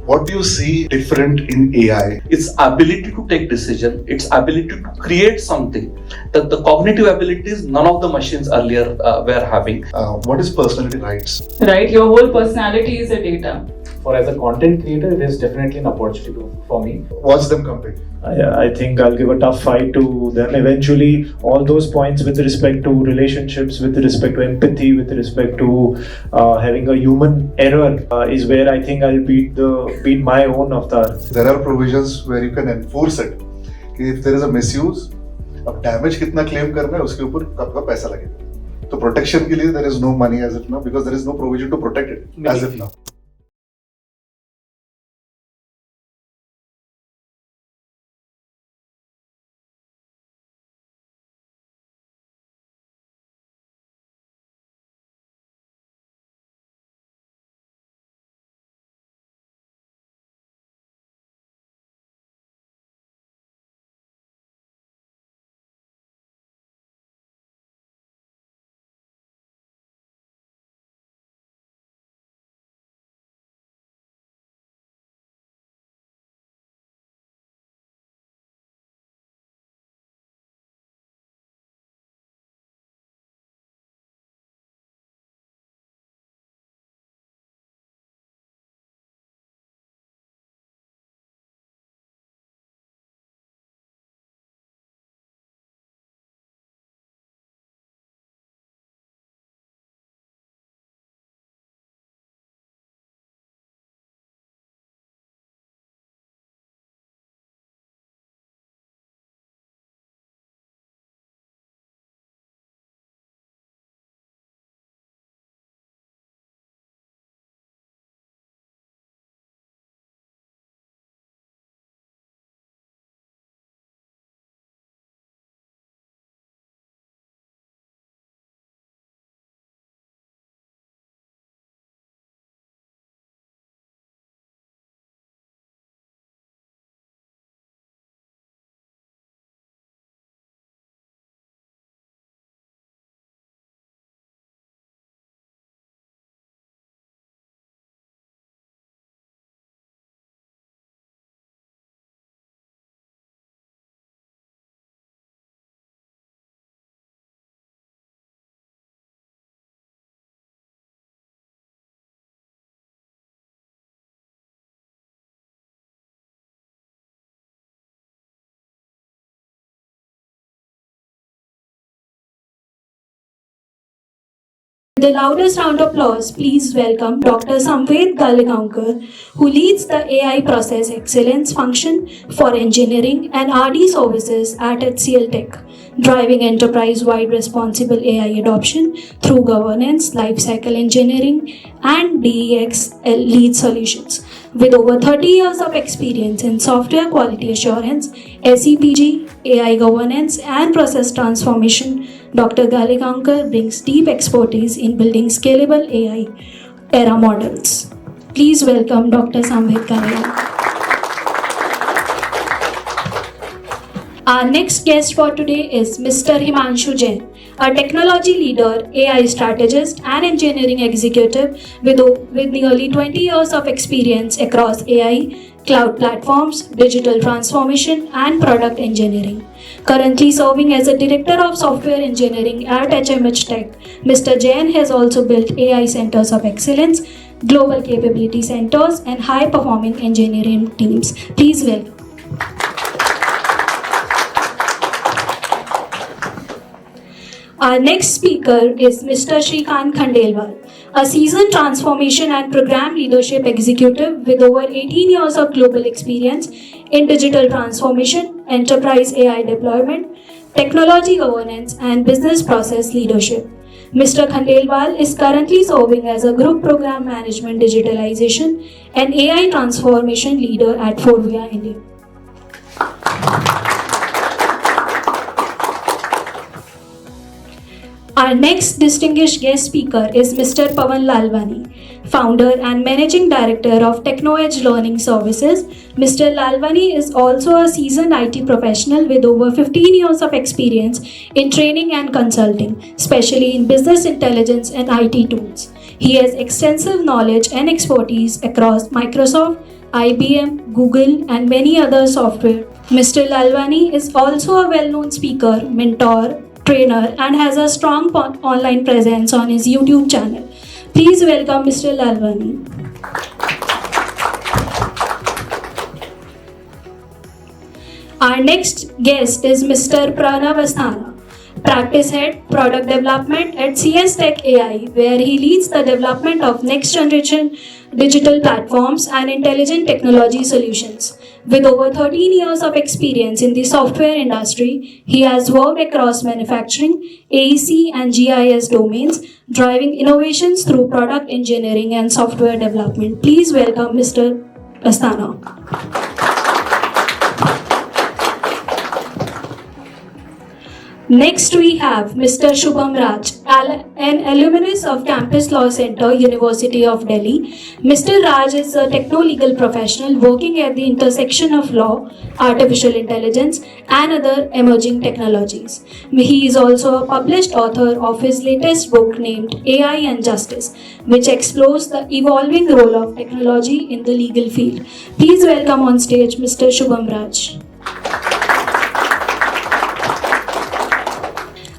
What do you see different in AI? Its ability to take decision, its ability to create something, that the cognitive abilities none of the machines earlier were having. What is personality rights? Right, your whole personality is a data. For as a content creator, it is definitely an opportunity for me. Watch them compete. I think I'll give a tough fight to them. Eventually, all those points with respect to relationships, with respect to empathy, with respect to having a human error is where I think I'll beat my own avatar. There are provisions where you can enforce it. If there is a misuse, अब damage कितना claim करना है उसके ऊपर आपका पैसा लगेगा. तो protection के लिए there is no money as of now because there is no provision to protect it as of now. With the loudest round of applause, please welcome Dr. Suneet Sabale, who leads the AI Process Excellence function for engineering and R&D services at HCL Tech, driving enterprise-wide responsible AI adoption through governance, lifecycle engineering, and DEX lead solutions. With over 30 years of experience in software quality assurance, SEPG, AI governance, and process transformation, Dr. Sabale brings deep expertise in building scalable AI era models. Please welcome Dr. Suneet Sabale. Our next guest for today is Mr. Himanshu Jain, a technology leader, AI strategist, and engineering executive with nearly 20 years of experience across AI, cloud platforms, digital transformation, and product engineering. Currently serving as a director of software engineering at HMH Tech, Mr. Jain has also built AI centers of excellence, global capability centers, and high-performing engineering teams. Please welcome. Our next speaker is Mr. Shrikant Khandelwal, a seasoned transformation and program leadership executive with over 18 years of global experience in digital transformation, enterprise AI deployment, technology governance, and business process leadership. Mr. Khandelwal is currently serving as a group program management digitalization and AI transformation leader at Forvia India. Our next distinguished guest speaker is Mr. Pawan Lalwani, founder and managing director of TechnoEdge Learning Services. Mr. Lalwani is also a seasoned IT professional with over 15 years of experience in training and consulting, especially in business intelligence and IT tools. He has extensive knowledge and expertise across Microsoft, IBM, Google, and many other software. Mr. Lalwani is also a well-known speaker, mentor, trainer, and has a strong online presence on his YouTube channel. Please welcome Mr. Lalwani. Our next guest is Mr. Pranav Asthana, Practice Head, Product Development at CS Tech AI, where he leads the development of next generation digital platforms and intelligent technology solutions. With over 13 years of experience in the software industry, he has worked across manufacturing, AEC, and GIS domains, driving innovations through product engineering and software development. Please welcome Mr. Asthana. Next we have Mr. Shubham Raj, an alumnus of Campus Law Center, University of Delhi. Mr. Raj is a techno-legal professional working at the intersection of law, artificial intelligence, and other emerging technologies. He is also a published author of his latest book named AI and Justice, which explores the evolving role of technology in the legal field. Please welcome on stage Mr. Shubham Raj.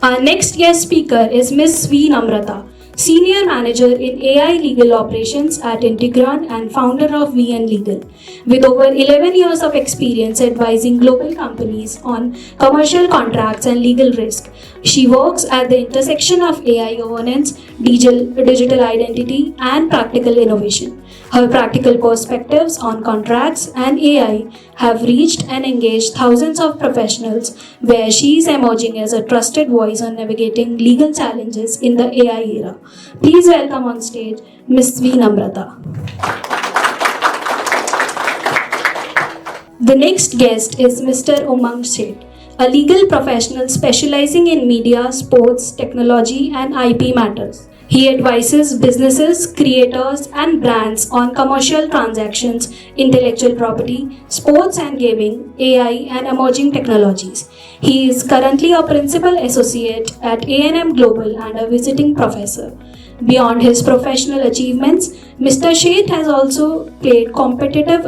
Our next guest speaker is Ms. V. Namrata, Senior Manager in AI Legal Operations at Integran and founder of VN Legal. With over 11 years of experience advising global companies on commercial contracts and legal risk, she works at the intersection of AI governance, digital identity, and practical innovation. Her practical perspectives on contracts and AI have reached and engaged thousands of professionals, where she is emerging as a trusted voice on navigating legal challenges in the AI era. Please welcome on stage Ms. V. Namrata. The next guest is Mr. Umang Sheth, a legal professional specializing in media, sports, technology, and IP matters. He advises businesses, creators, and brands on commercial transactions, intellectual property, sports and gaming, AI, and emerging technologies. He is currently a principal associate at A&M Global and a visiting professor. Beyond his professional achievements, Mr. Sheth has also played competitive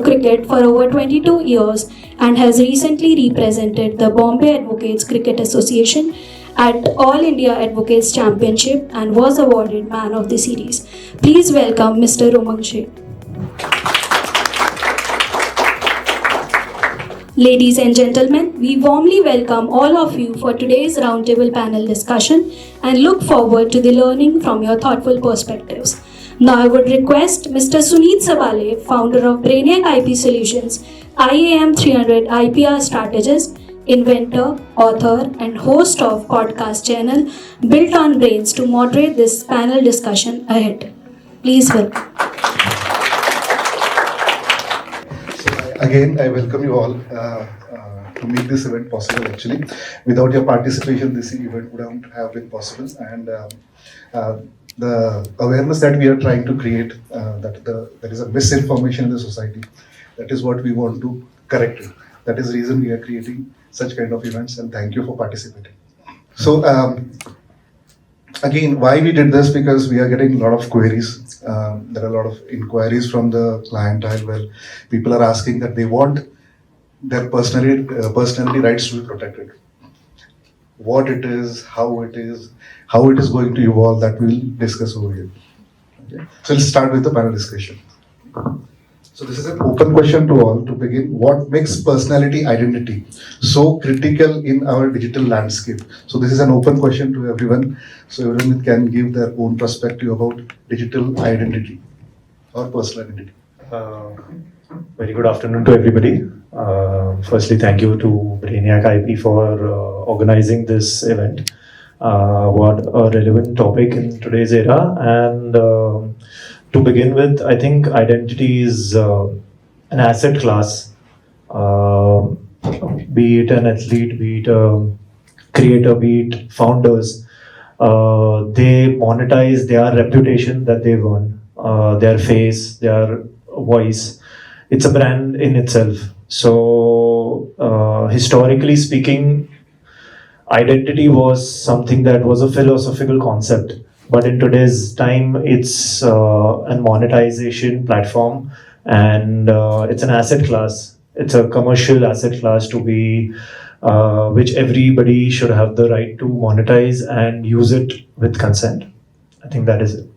cricket for over 22 years and has recently represented the Bombay Advocates Cricket Association at All India Advocates Championship and was awarded Man of the Series. Please welcome Mr. Umang Sheth. Ladies and gentlemen, we warmly welcome all of you for today's roundtable panel discussion and look forward to the learning from your thoughtful perspectives. Now I would request Mr. Suneet Sabale, founder of Brainiac IP Solutions, IAM 300 IPR strategist, inventor, author, and host of podcast channel Built on Brains, to moderate this panel discussion ahead. Please welcome. Again, I welcome you all to make this event possible. Actually, without your participation, this event wouldn't have been possible. And the awareness that we are trying to create, that there is a misinformation in the society, that is what we want to correct it. That is the reason we are creating such kind of events, and thank you for participating. So again, why we did this? Because we are getting a lot of queries. There are a lot of inquiries from the clientele where people are asking that they want their personality rights to be protected. What it is, how it is going to evolve, that we'll discuss over here. Okay. So let's start with the panel discussion. So this is an open question to all to begin. What makes personality identity so critical in our digital landscape? So this is an open question to everyone. So everyone can give their own perspective about digital identity or personal identity. Very good afternoon to everybody. Firstly, thank you to Brainiac IP for organizing this event. What a relevant topic in today's era. And to begin with, I think identity is an asset class. Be it an athlete, be it a creator, be it founders, they monetize their reputation that they've earned, their face, their voice. It's a brand in itself. So historically speaking, identity was something that was a philosophical concept. But in today's time, it's a monetization platform and it's an asset class. It's a commercial asset class to be which everybody should have the right to monetize and use it with consent. I think that is it.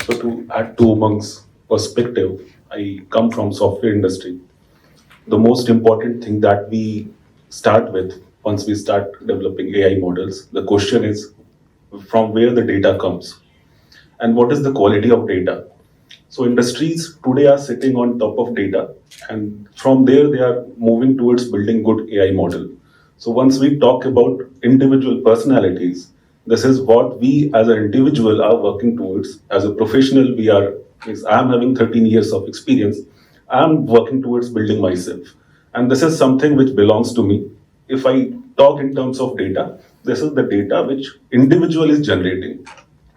So to add to Umang's perspective, I come from software industry. The most important thing that we start with once we start developing AI models, the question is from where the data comes and what is the quality of data. So industries today are sitting on top of data, and from there they are moving towards building good AI model. So once we talk about individual personalities, this is what we as an individual are working towards. As a professional, I'm having 13 years of experience. I'm working towards building myself. And this is something which belongs to me. If I talk in terms of data, this is the data which individual is generating.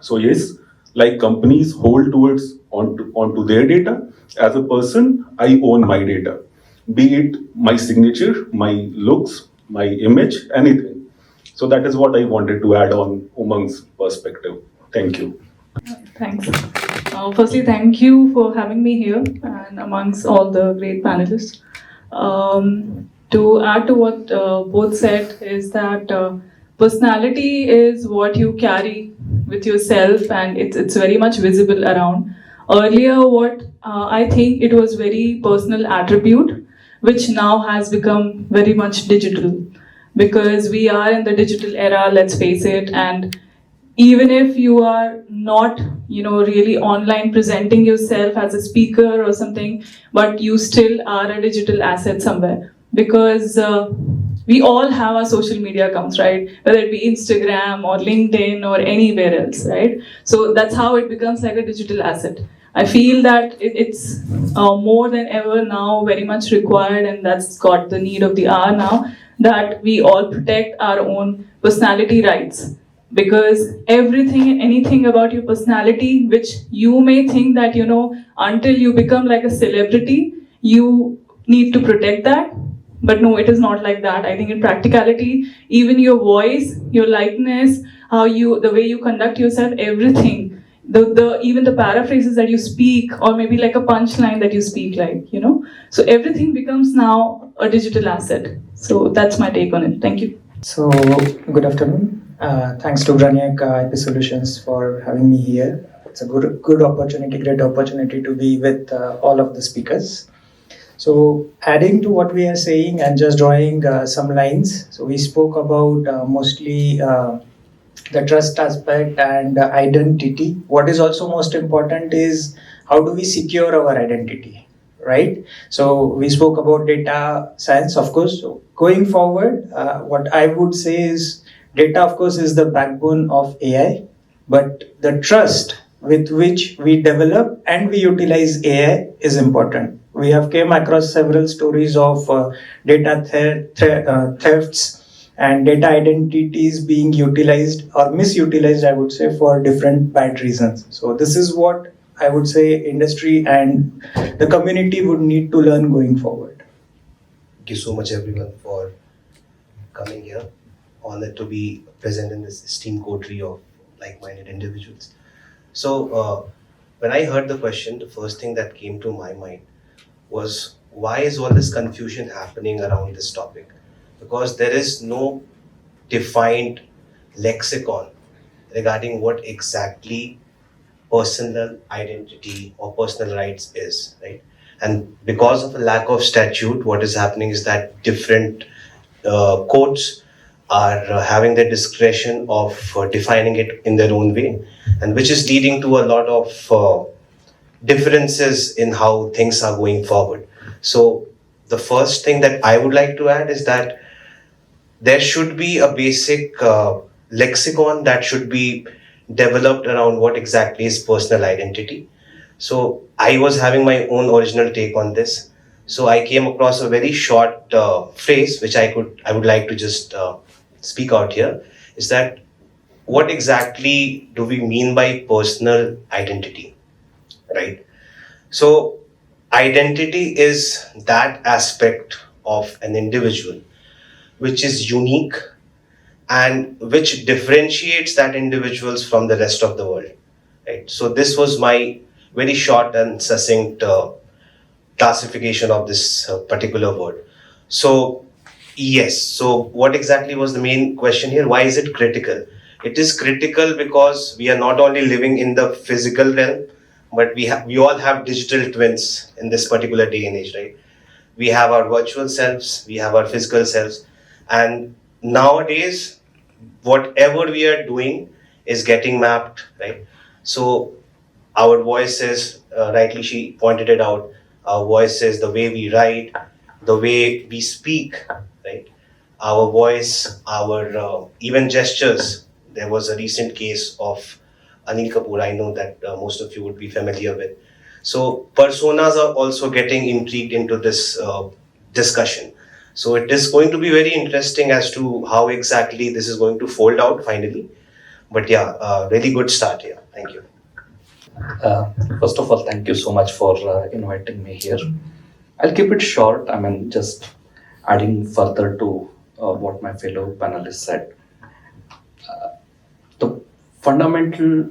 So yes, like companies hold towards onto their data. As a person, I own my data, be it my signature, my looks, my image, anything. So that is what I wanted to add on Umang's perspective. Thank you. Thanks. Firstly, thank you for having me here and amongst all the great panelists. To add to what both said is that personality is what you carry with yourself, and it's very much visible around. Earlier, what I think it was very personal attribute, which now has become very much digital, because we are in the digital era, let's face it, and even if you are not really online presenting yourself as a speaker or something, but you still are a digital asset somewhere, because we all have our social media accounts, right? Whether it be Instagram or LinkedIn or anywhere else, right? So that's how it becomes like a digital asset. I feel that it's more than ever now very much required, and that's got the need of the hour now, that we all protect our own personality rights. Because everything and anything about your personality, which you may think that, until you become like a celebrity, you need to protect that. But no, it is not like that. I think in practicality, even your voice, your likeness, the way you conduct yourself, everything, even the paraphrases that you speak, or maybe like a punchline that you speak, so everything becomes now a digital asset. So that's my take on it. Thank you. So, good afternoon. Thanks to Brainiac IP Solutions for having me here. It's a good opportunity, great opportunity to be with all of the speakers. So, adding to what we are saying and just drawing some lines. So, we spoke about mostly the trust aspect and identity. What is also most important is how do we secure our identity, right? So we spoke about data science, of course. So going forward, what I would say is data, of course, is the backbone of AI, but the trust with which we develop and we utilize AI is important. We have came across several stories of data thefts and data identities being utilized or misutilized, I would say, for different bad reasons. So this is what I would say industry and the community would need to learn going forward. Thank you so much, everyone, for coming here. Honored to be present in this esteemed coterie of like-minded individuals. So when I heard the question, the first thing that came to my mind was, why is all this confusion happening around this topic? Because there is no defined lexicon regarding what exactly personal identity or personal rights is, right? And because of a lack of statute, what is happening is that different courts are having the discretion of defining it in their own way, and which is leading to a lot of differences in how things are going forward. So the first thing that I would like to add is that there should be a basic lexicon that should be developed around what exactly is personal identity. So I was having my own original take on this. So I came across a very short phrase which I would like to just speak out here, is that what exactly do we mean by personal identity, right? So identity is that aspect of an individual which is unique and which differentiates that individuals from the rest of the world, right? So this was my very short and succinct classification of this particular word. So, yes. So, what exactly was the main question here? Why is it critical? It is critical because we are not only living in the physical realm, but we all have digital twins in this particular day and age, right? We have our virtual selves, we have our physical selves, and nowadays, whatever we are doing is getting mapped, right? So our voices, rightly she pointed it out, our voices, the way we write, the way we speak, right? Our voice, our even gestures. There was a recent case of Anil Kapoor, I know that most of you would be familiar with. So personas are also getting intrigued into this discussion. So it is going to be very interesting as to how exactly this is going to fold out finally. But yeah, really good start here. Thank you. First of all, thank you so much for inviting me here. I'll keep it short. I mean, just adding further to what my fellow panelists said. The fundamental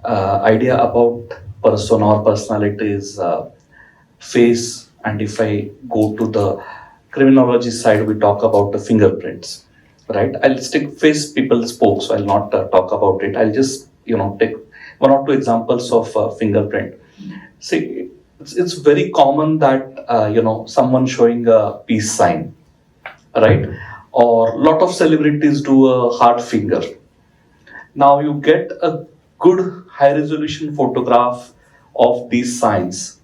idea about persona or personality is face, and if I go to the criminology side, we talk about the fingerprints, right? I'll stick face, people spoke, so I'll not talk about it. I'll just take one or two examples of fingerprint. See, it's very common that someone showing a peace sign, right? Or lot of celebrities do a heart finger. Now you get a good high resolution photograph of these signs,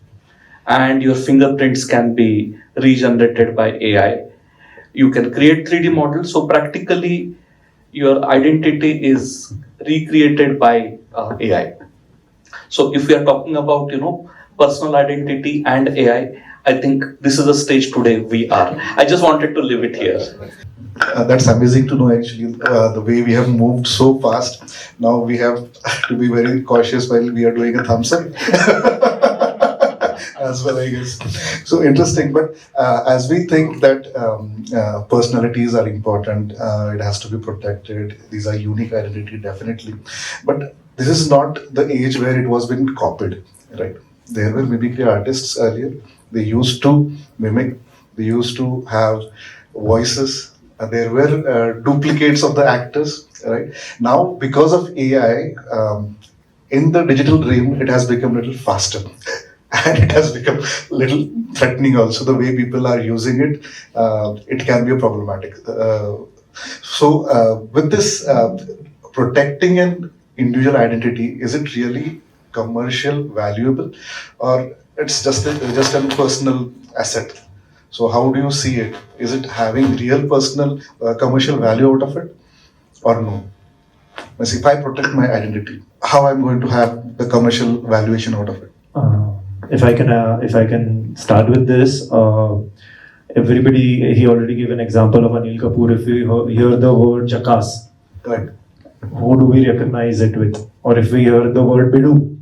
and your fingerprints can be regenerated by AI. You can create 3D models, so practically your identity is recreated by AI. So if we are talking about personal identity and AI, I think this is the stage today we are. I just wanted to leave it here. That's amazing to know actually, the way we have moved so fast. Now we have to be very cautious while we are doing a thumbs up. As well, I guess. So interesting, but as we think that personalities are important, it has to be protected. These are unique identity, definitely. But this is not the age where it was been copied, right? There were mimicry artists earlier. They used to mimic. They used to have voices. There were duplicates of the actors, right? Now, because of AI, in the digital realm, it has become a little faster. And it has become a little threatening also. The way people are using it, it can be problematic. With this protecting an individual identity, is it really commercial valuable, or it's just a personal asset? So how do you see it? Is it having real personal commercial value out of it, or no? Means if I protect my identity, how I'm going to have the commercial valuation out of it? If I can start with this, everybody, he already gave an example of Anil Kapoor. If we hear the word Jackass, Right. who do we recognize it with? Or if we hear the word Bidu,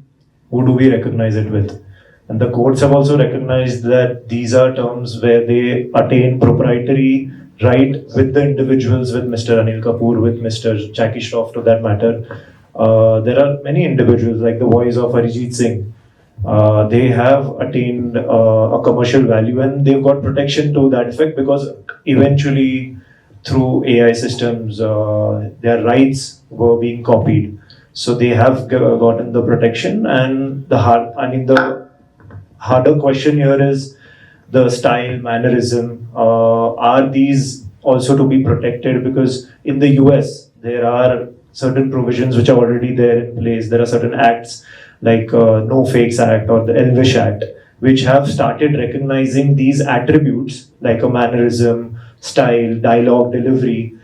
who do we recognize it with? And the courts have also recognized that these are terms where they attain proprietary right with the individuals, with Mr. Anil Kapoor, with Mr. Jackie Shroff, to that matter. There are many individuals like the voice of Arijit Singh. They have attained a commercial value, and they've got protection to that effect, because eventually through AI systems their rights were being copied, so they have gotten the protection. And the harder question here is the style, mannerism. Are these also to be protected? Because in the US there are certain provisions which are already there in place. There are certain acts like No Fakes Act or the Elvish Act, which have started recognizing these attributes like a mannerism, style, dialogue, delivery.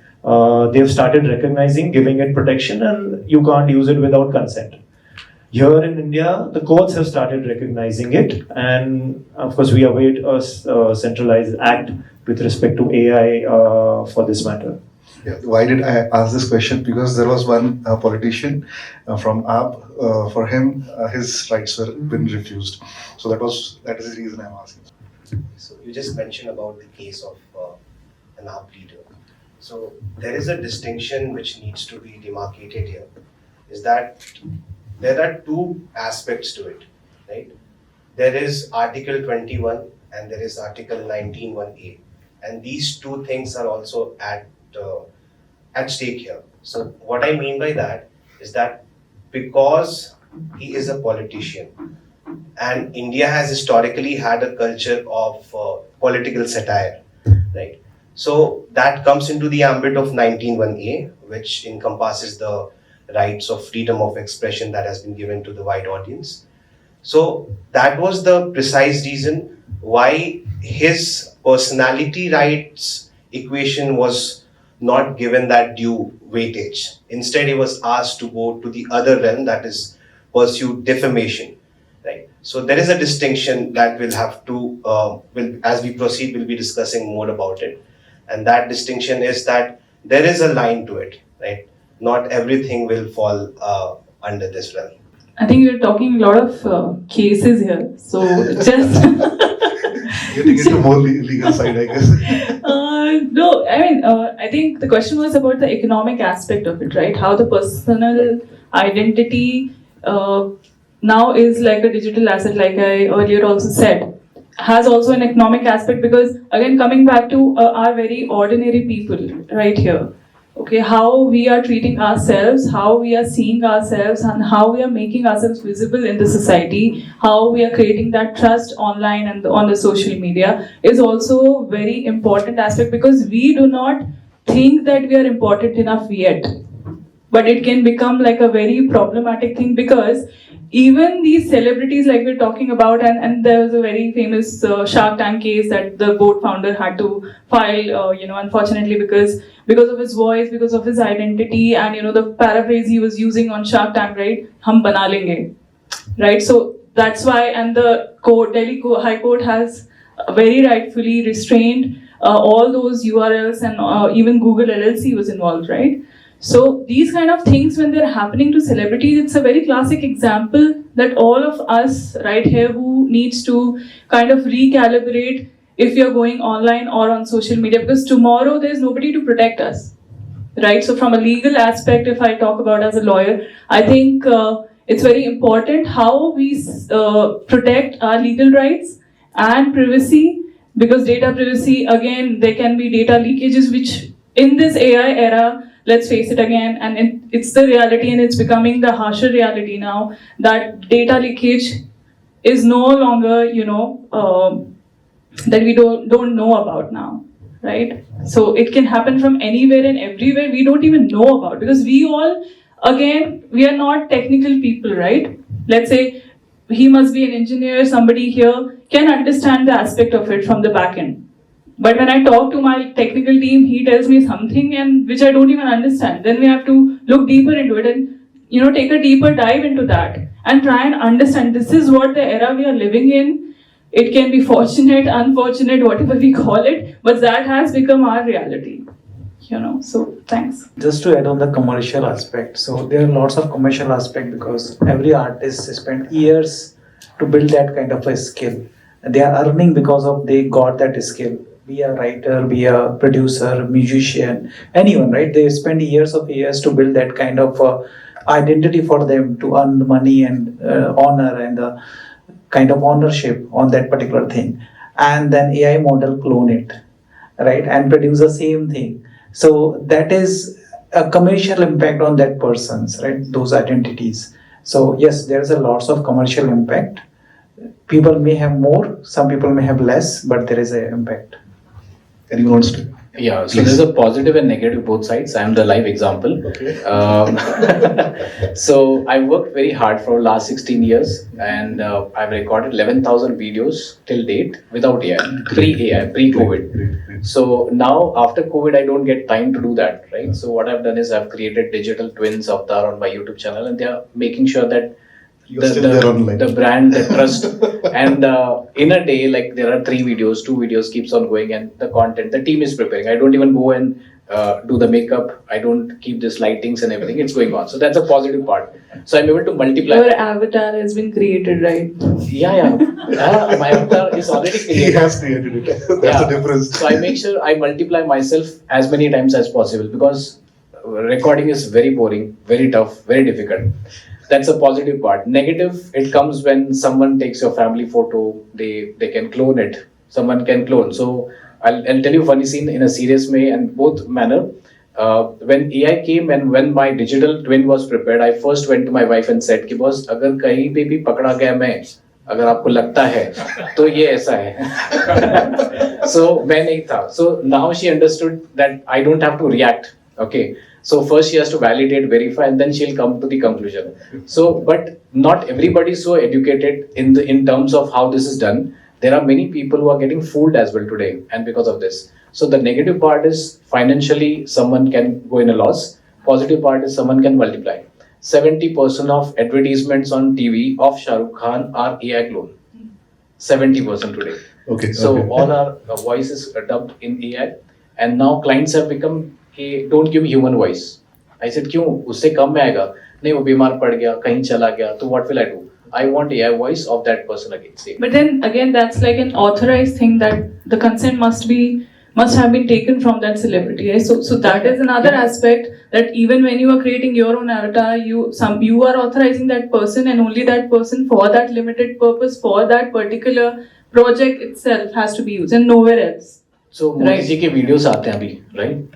They've started recognizing, giving it protection, and you can't use it without consent. Here in India, the courts have started recognizing it, and of course, we await a centralized act with respect to AI for this matter. Yeah. Why did I ask this question? Because there was one politician from AAP. For him, his rights were been refused. So that is the reason I'm asking. So you just mentioned about the case of an AAP leader. So there is a distinction which needs to be demarcated here. Is that there are two aspects to it. right? There is Article 21 and there is Article 19(1)(a), and these two things are also at stake here. So what I mean by that is that because he is a politician, and India has historically had a culture of political satire, right? So that comes into the ambit of 19(1)(a), which encompasses the rights of freedom of expression that has been given to the wide audience. So that was the precise reason why his personality rights equation was not given that due weightage. Instead, he was asked to go to the other realm, that is pursue defamation. Right. So there is a distinction that we'll have to, as we proceed, we'll be discussing more about it. And that distinction is that there is a line to it, right? Not everything will fall under this realm. I think you're talking a lot of cases here. So just Getting into more legal side, I guess. no, I mean, I think the question was about the economic aspect of it, right? How the personal identity now is like a digital asset, like I earlier also said, has also an economic aspect, because again, coming back to our very ordinary people right here. Okay, how we are treating ourselves, how we are seeing ourselves, and how we are making ourselves visible in the society, how we are creating that trust online and on the social media is also a very important aspect, because we do not think that we are important enough yet. But it can become like a very problematic thing, because even these celebrities like we're talking about, and there was a very famous Shark Tank case that the board founder had to file, unfortunately, because of his voice, because of his identity, and the paraphrase he was using on Shark Tank, right? Hum bana lenge, right? So that's why, and the Delhi High Court has very rightfully restrained all those URLs, and even Google LLC was involved, right? So these kind of things, when they're happening to celebrities, it's a very classic example that all of us right here who needs to kind of recalibrate if you're going online or on social media, because tomorrow there's nobody to protect us, right? So from a legal aspect, if I talk about as a lawyer, I think it's very important how we protect our legal rights and privacy, because data privacy, again, there can be data leakages, which in this AI era, let's face it again, and it's the reality, and it's becoming the harsher reality now, that data leakage is no longer, that we don't know about now, right? So it can happen from anywhere and everywhere we don't even know about, because we all, again, we are not technical people, right? Let's say he must be an engineer, somebody here can understand the aspect of it from the back end. But when I talk to my technical team, he tells me something and which I don't even understand. Then we have to look deeper into it and take a deeper dive into that and try and understand this is what the era we are living in. It can be fortunate, unfortunate, whatever we call it, but that has become our reality. So thanks. Just to add on the commercial aspect, so there are lots of commercial aspect, because every artist spent years to build that kind of a skill. They are earning because of they got that skill. Be a writer, be a producer, musician, anyone, right? They spend years to build that kind of identity for them to earn money and honor and kind of ownership on that particular thing. And then AI model clone it, right? And produce the same thing. So that is a commercial impact on that person's, right? Those identities. So yes, there's a lots of commercial impact. People may have more, some people may have less, but there is an impact. Anyone wants to? Yeah, so Please. there's a positive and negative both sides. I'm the live example. Okay. So I worked very hard for last 16 years, and I've recorded 11,000 videos till date without AI, pre-COVID. Great. So now after COVID, I don't get time to do that, right? So what I've done is I've created digital twins of that on my YouTube channel, and they are making sure that You're still there online. the brand, the trust, and in a day, like there are 3 videos, 2 videos keeps on going, and the content, the team is preparing. I don't even go and do the makeup. I don't keep this lightings and everything. It's going on. So that's a positive part. So I'm able to multiply. Your avatar has been created, right? Yeah. My avatar is already created. He has created it. That's the difference. So I make sure I multiply myself as many times as possible, because recording is very boring, very tough, very difficult. That's a positive part. Negative, it comes when someone takes your family photo, they can clone it. Someone can clone. So I'll tell you a funny scene in a serious way and both manner. When AI came and when my digital twin was prepared, I first went to my wife and said कि boss अगर कहीं पे भी पकड़ा गया मैं, अगर आपको लगता है तो ये ऐसा है. So मैं नहीं था. So now she understood that I don't have to react. Okay. So first she has to validate, verify, and then she'll come to the conclusion. So, but not everybody is so educated in terms of how this is done. There are many people who are getting fooled as well today, and because of this. So the negative part is financially someone can go in a loss. Positive part is someone can multiply. 70% of advertisements on TV of Shah Rukh Khan are AI clone. 70% today. Okay. So okay. all our voices are dubbed in AI, and now clients have become don't give human voice. I said क्यों उससे कम में आएगा नहीं वो बीमार पड़ गया कहीं चला गया तो what will I do? I want AI voice of that person again. Same. But then again, that's like an authorized thing that the consent must have been taken from that celebrity. Right? So that is another aspect that even when you are creating your own avatar, you are authorizing that person and only that person for that limited purpose for that particular project itself has to be used and nowhere else. So Modi ji के videos आते हैं अभी, right?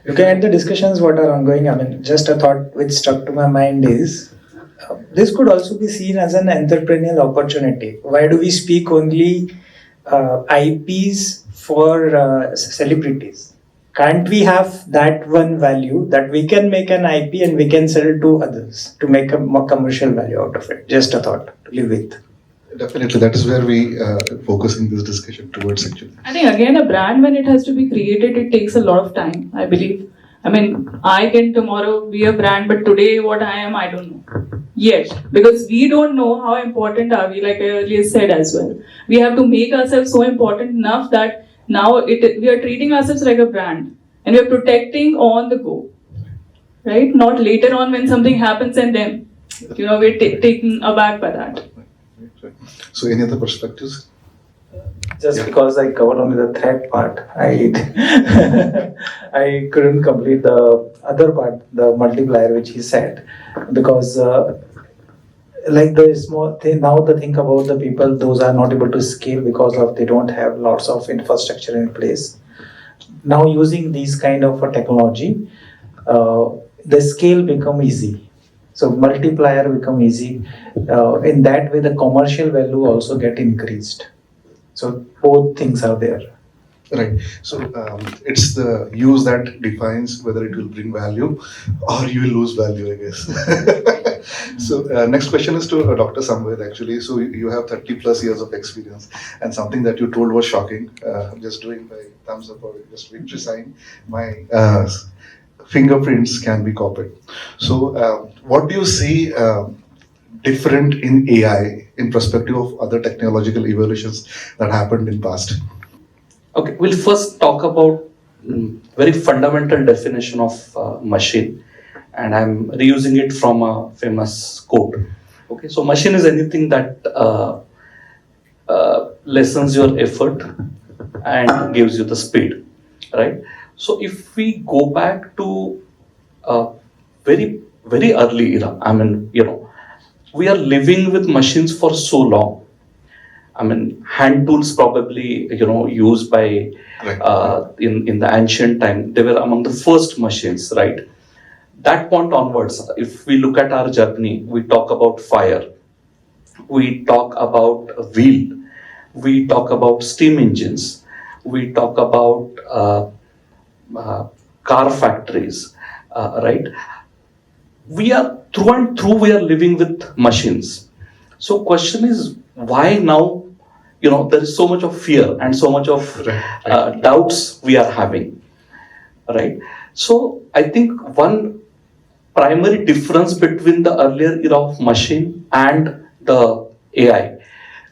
Looking at the discussions what are ongoing, I mean, just a thought which struck to my mind is this could also be seen as an entrepreneurial opportunity. Why do we speak only IPs for celebrities? Can't we have that one value that we can make an IP and we can sell to others to make a more commercial value out of it? Just a thought to live with. Definitely, that is where we focus in this discussion towards actually. I think again, a brand when it has to be created, it takes a lot of time, I believe. I mean, I can tomorrow be a brand, but today what I am, I don't know yet. Because we don't know how important are we, like I earlier said as well. We have to make ourselves so important enough that now we are treating ourselves like a brand and we are protecting on the go, right? Not later on when something happens and then, we're taken aback by that. So, any other perspectives? Just because I covered only the threat part, I couldn't complete the other part, the multiplier which he said, because like the small thing, now the think about the people, those are not able to scale because of they don't have lots of infrastructure in place. Now using these kind of a technology, the scale become easy. So multiplier become easy. In that way, the commercial value also get increased. So both things are there. Right. So it's the use that defines whether it will bring value or you will lose value, I guess. So next question is to Dr. Samved actually. So you have 30 plus years of experience and something that you told was shocking. Just doing my thumbs up or just victory sign. My fingerprints can be copied. So what do you see different in AI in perspective of other technological evolutions that happened in past? Okay, we'll first talk about very fundamental definition of machine, and I'm reusing it from a famous quote. Okay, so machine is anything that lessens your effort and gives you the speed, right? So if we go back to very, very early era, I mean, we are living with machines for so long. I mean, hand tools probably, used by, in the ancient time, they were among the first machines, right? That point onwards, if we look at our journey, we talk about fire, we talk about wheel, we talk about steam engines, we talk about car factories, right? We are through and through, we are living with machines. So question is, why now, there is so much of fear and so much of doubts we are having, right? So I think one primary difference between the earlier era of machine and the AI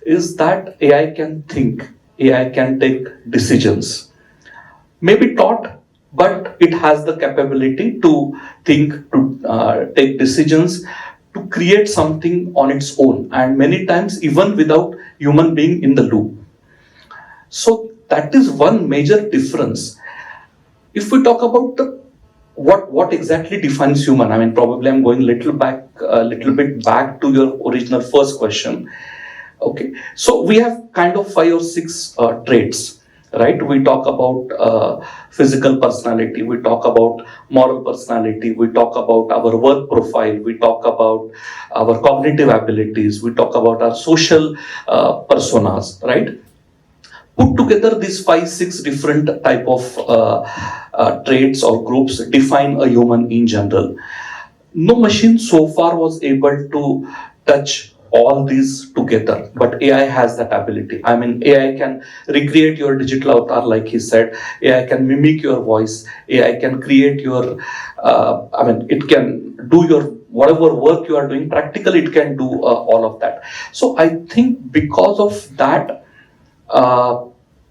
is that AI can think, AI can take decisions, maybe taught, but it has the capability to think, to take decisions, to create something on its own, and many times even without human being in the loop. So that is one major difference. If we talk about what exactly defines human? I mean, probably I'm going little bit back to your original first question. Okay, so we have kind of 5 or 6 traits, right? We talk about physical personality, we talk about moral personality, we talk about our work profile, we talk about our cognitive abilities, we talk about our social personas, right? Put together these 5-6 different type of traits or groups define a human in general. No machine so far was able to touch all these together, but AI has that ability. I mean, AI can recreate your digital avatar, like he said. AI can mimic your voice. AI can create your, it can do your whatever work you are doing. Practically, it can do all of that. So I think because of that,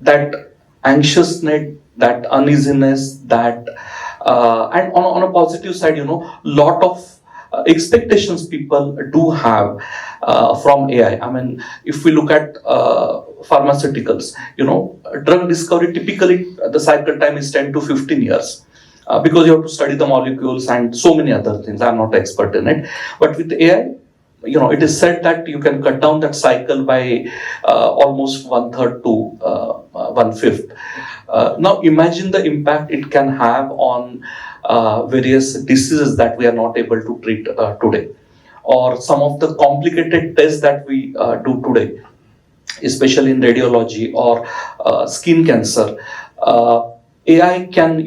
that anxiousness, that uneasiness, that and on a positive side, lot of expectations people do have from AI. I mean, if we look at pharmaceuticals, drug discovery, typically the cycle time is 10 to 15 years. Because you have to study the molecules and so many other things. I'm not expert in it. But with AI, it is said that you can cut down that cycle by almost 1/3 to 1/5. Now imagine the impact it can have on various diseases that we are not able to treat today, or some of the complicated tests that we do today, especially in radiology or skin cancer. AI can,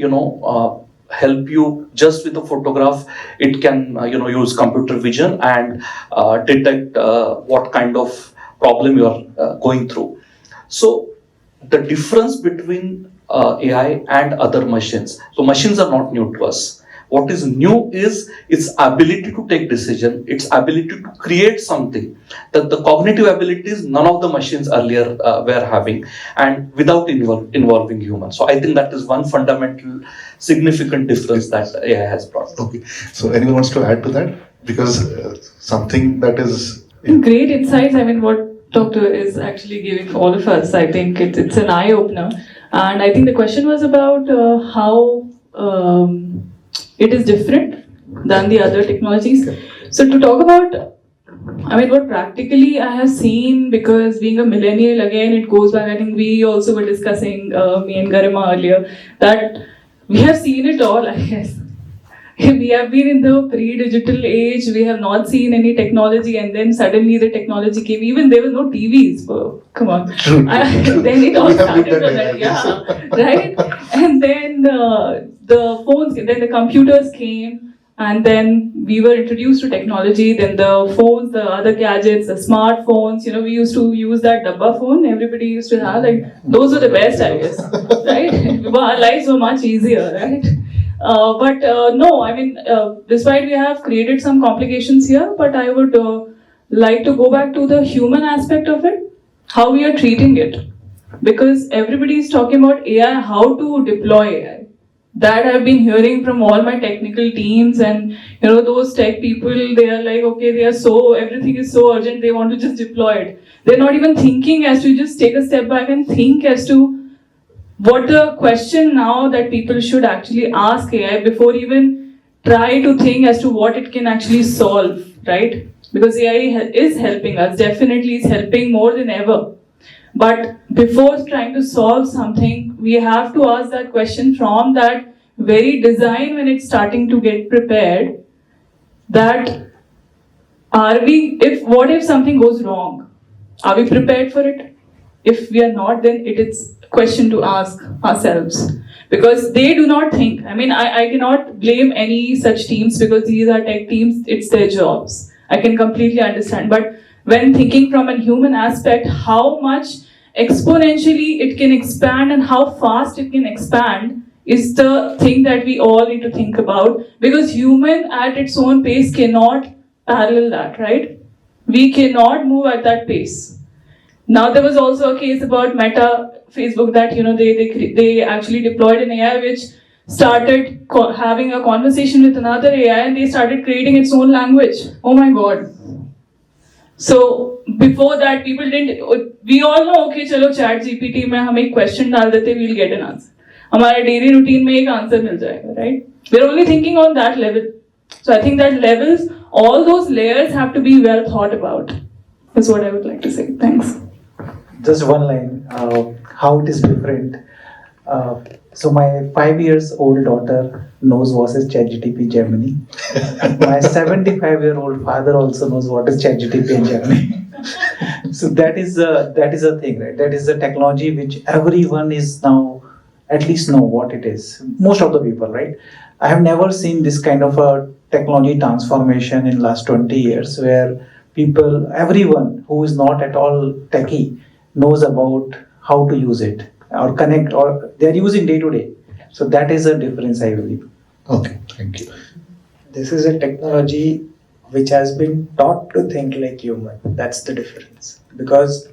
help you just with a photograph. It can, use computer vision and detect what kind of problem you are going through. So the difference between AI and other machines. So machines are not new to us. What is new is its ability to take decision, its ability to create something that the cognitive abilities none of the machines earlier were having, and without involving humans. So I think that is one fundamental significant difference that AI has brought. Okay, so anyone wants to add to that? Because something that is Great insights. I mean, what Doctor is actually giving all of us, I think it's an eye opener. And I think the question was about how it is different than the other technologies. So to talk about, what practically I have seen, because being a millennial, again, it goes back, I think we also were discussing, me and Garima earlier, that we have seen it all, I guess. We have been in the pre-digital age, we have not seen any technology, and then suddenly the technology came. Even there were no TVs, come on. True. Then it all started from that, right? And then the phones, then the computers came, and then we were introduced to technology, then the phones, the other gadgets, the smartphones, we used to use that dabba phone everybody used to have, like, those were the best, I guess, right? Our lives were much easier, right? Despite we have created some complications here, but I would like to go back to the human aspect of it, how we are treating it. Because everybody is talking about AI, how to deploy AI. That I've been hearing from all my technical teams, and those tech people, they are like, okay, everything is so urgent, they want to just deploy it. They're not even thinking as to just take a step back and think as to what the question now that people should actually ask AI before even try to think as to what it can actually solve, right? Because AI is helping us, definitely is helping more than ever. But before trying to solve something, we have to ask that question from that very design when it's starting to get prepared, that what if something goes wrong? Are we prepared for it? If we are not, then it is a question to ask ourselves. Because they do not think. I cannot blame any such teams because these are tech teams, it's their jobs. I can completely understand. But when thinking from a human aspect, how much exponentially it can expand and how fast it can expand is the thing that we all need to think about. Because human at its own pace cannot parallel that, right? We cannot move at that pace. Now there was also a case about Meta, Facebook, that they actually deployed an AI which started having a conversation with another AI, and they started creating its own language. Oh my God! So before that, people didn't. We all know, okay, chalo chat GPT mein hum ek question dal dete, we'll get an answer. हमारे daily routine में एक answer मिल जाएगा, right? We're only thinking on that level. So I think that levels, all those layers have to be well thought about, is what I would like to say. Thanks. Just one line, how it is different. So my 5 years old daughter knows what is ChatGPT Germany. My 75-year-old father also knows what is ChatGPT in Germany. So that is a thing, right? That is the technology which everyone is now at least know what it is. Most of the people, right? I have never seen this kind of a technology transformation in last 20 years where people, everyone who is not at all techie knows about how to use it or connect, or they're using day to day. So that is a difference, I believe. Okay, thank you. This is a technology which has been taught to think like human. That's the difference. Because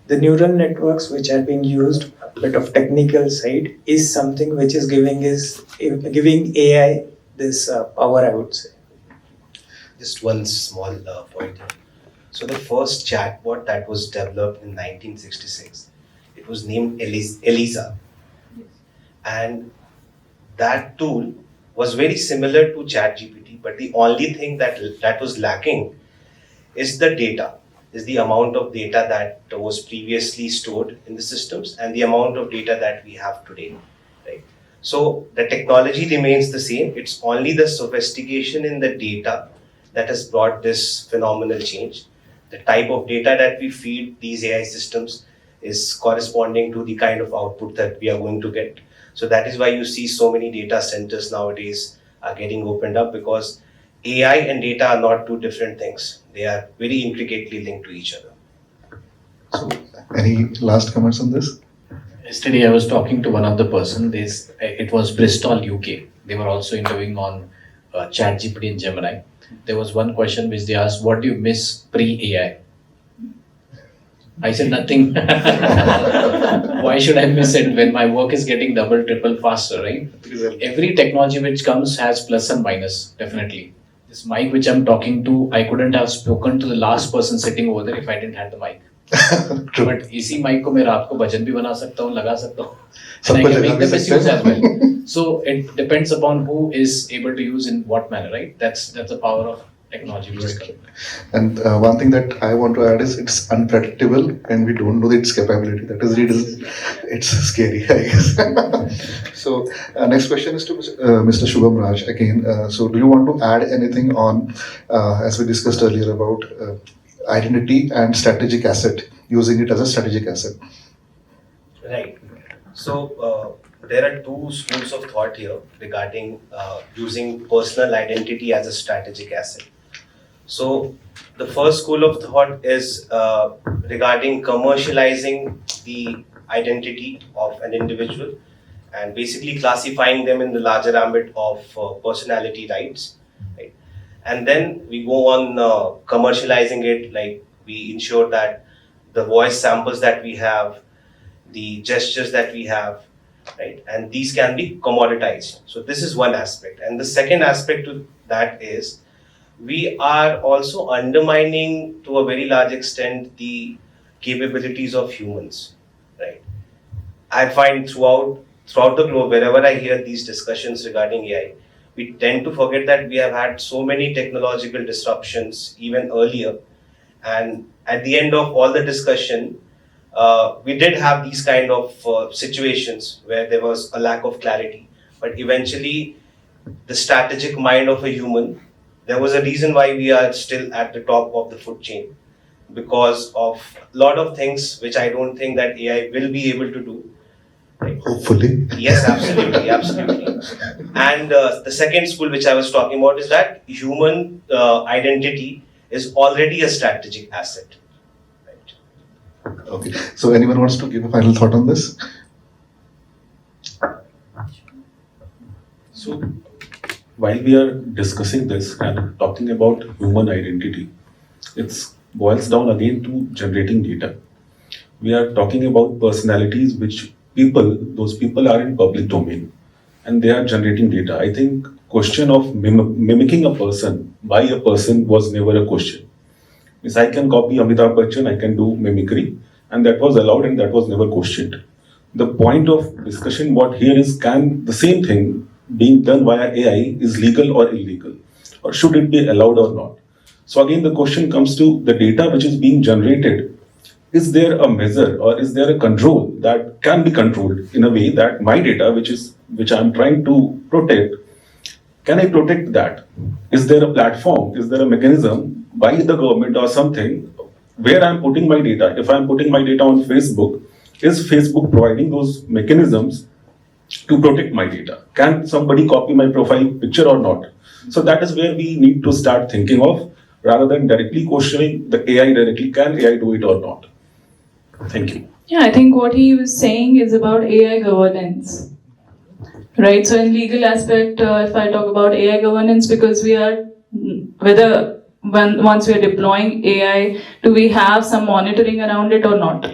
the neural networks which are being used, a bit of technical side, is something which is giving AI this power, I would say. Just one small point here. So the first chatbot that was developed in 1966, it was named Elisa. And that tool was very similar to ChatGPT, but the only thing that was lacking is the data, is the amount of data that was previously stored in the systems and the amount of data that we have today, right? So the technology remains the same. It's only the sophistication in the data that has brought this phenomenal change. The type of data that we feed these AI systems is corresponding to the kind of output that we are going to get. So that is why you see so many data centers nowadays are getting opened up, because AI and data are not two different things. They are very intricately linked to each other. So, any last comments on this? Yesterday, I was talking to one of the person. It was Bristol, UK. They were also interviewing on ChatGPT and Gemini. There was one question which they asked, "What do you miss pre-AI?" I said nothing. Why should I miss it when my work is getting double, triple faster, right? Exactly. Every technology which comes has plus and minus, definitely. This mic which I'm talking to, I couldn't have spoken to the last person sitting over there if I didn't have the mic. True. But इसी mic को मैं रात को भजन भी बना सकता हूँ, लगा सकता हूँ. सब And I कुछ can लगा make भी the सकते misuse as हैं. well. So it depends upon who is able to use in what manner, right? That's the power of technology which is coming. And one thing that I want to add is it's unpredictable and we don't know its capability. That is the reason it's scary, I guess. So next question is to Mr. Shubham Raj again. So do you want to add anything on, as we discussed earlier, about identity and strategic asset, using it as a strategic asset? Right. So there are two schools of thought here regarding using personal identity as a strategic asset. So the first school of thought is regarding commercializing the identity of an individual and basically classifying them in the larger ambit of personality rights, right? And then we go on commercializing it, like we ensure that the voice samples that we have, the gestures that we have, right? And these can be commoditized. So this is one aspect. And the second aspect to that is we are also undermining to a very large extent the capabilities of humans, right? I find throughout the globe, wherever I hear these discussions regarding AI, we tend to forget that we have had so many technological disruptions even earlier. And at the end of all the discussion, we did have these kind of situations where there was a lack of clarity. But eventually, the strategic mind of a human, there was a reason why we are still at the top of the food chain, because of a lot of things which I don't think that AI will be able to do. Right? Hopefully. Yes, absolutely, absolutely. And the second school which I was talking about is that human identity is already a strategic asset. Right? Okay. So anyone wants to give a final thought on this? So, while we are discussing this and talking about human identity, it boils down again to generating data. We are talking about personalities which those people are in public domain and they are generating data. I think question of mimicking a person by a person was never a question. Means I can copy Amitabh Bachchan, I can do mimicry, and that was allowed and that was never questioned. The point of discussion what here is, can the same thing being done via AI is legal or illegal, or should it be allowed or not? So again, the question comes to the data which is being generated. Is there a measure or is there a control that can be controlled in a way that my data, which I'm trying to protect, can I protect that? Is there a platform? Is there a mechanism by the government or something where I'm putting my data? If I'm putting my data on Facebook, is Facebook providing those mechanisms to protect my data? Can somebody copy my profile picture or not? So that is where we need to start thinking of, rather than directly questioning the AI directly, can AI do it or not? Thank you. Yeah, I think what he was saying is about AI governance. Right, so in legal aspect, if I talk about AI governance, because we are, once we are deploying AI, do we have some monitoring around it or not?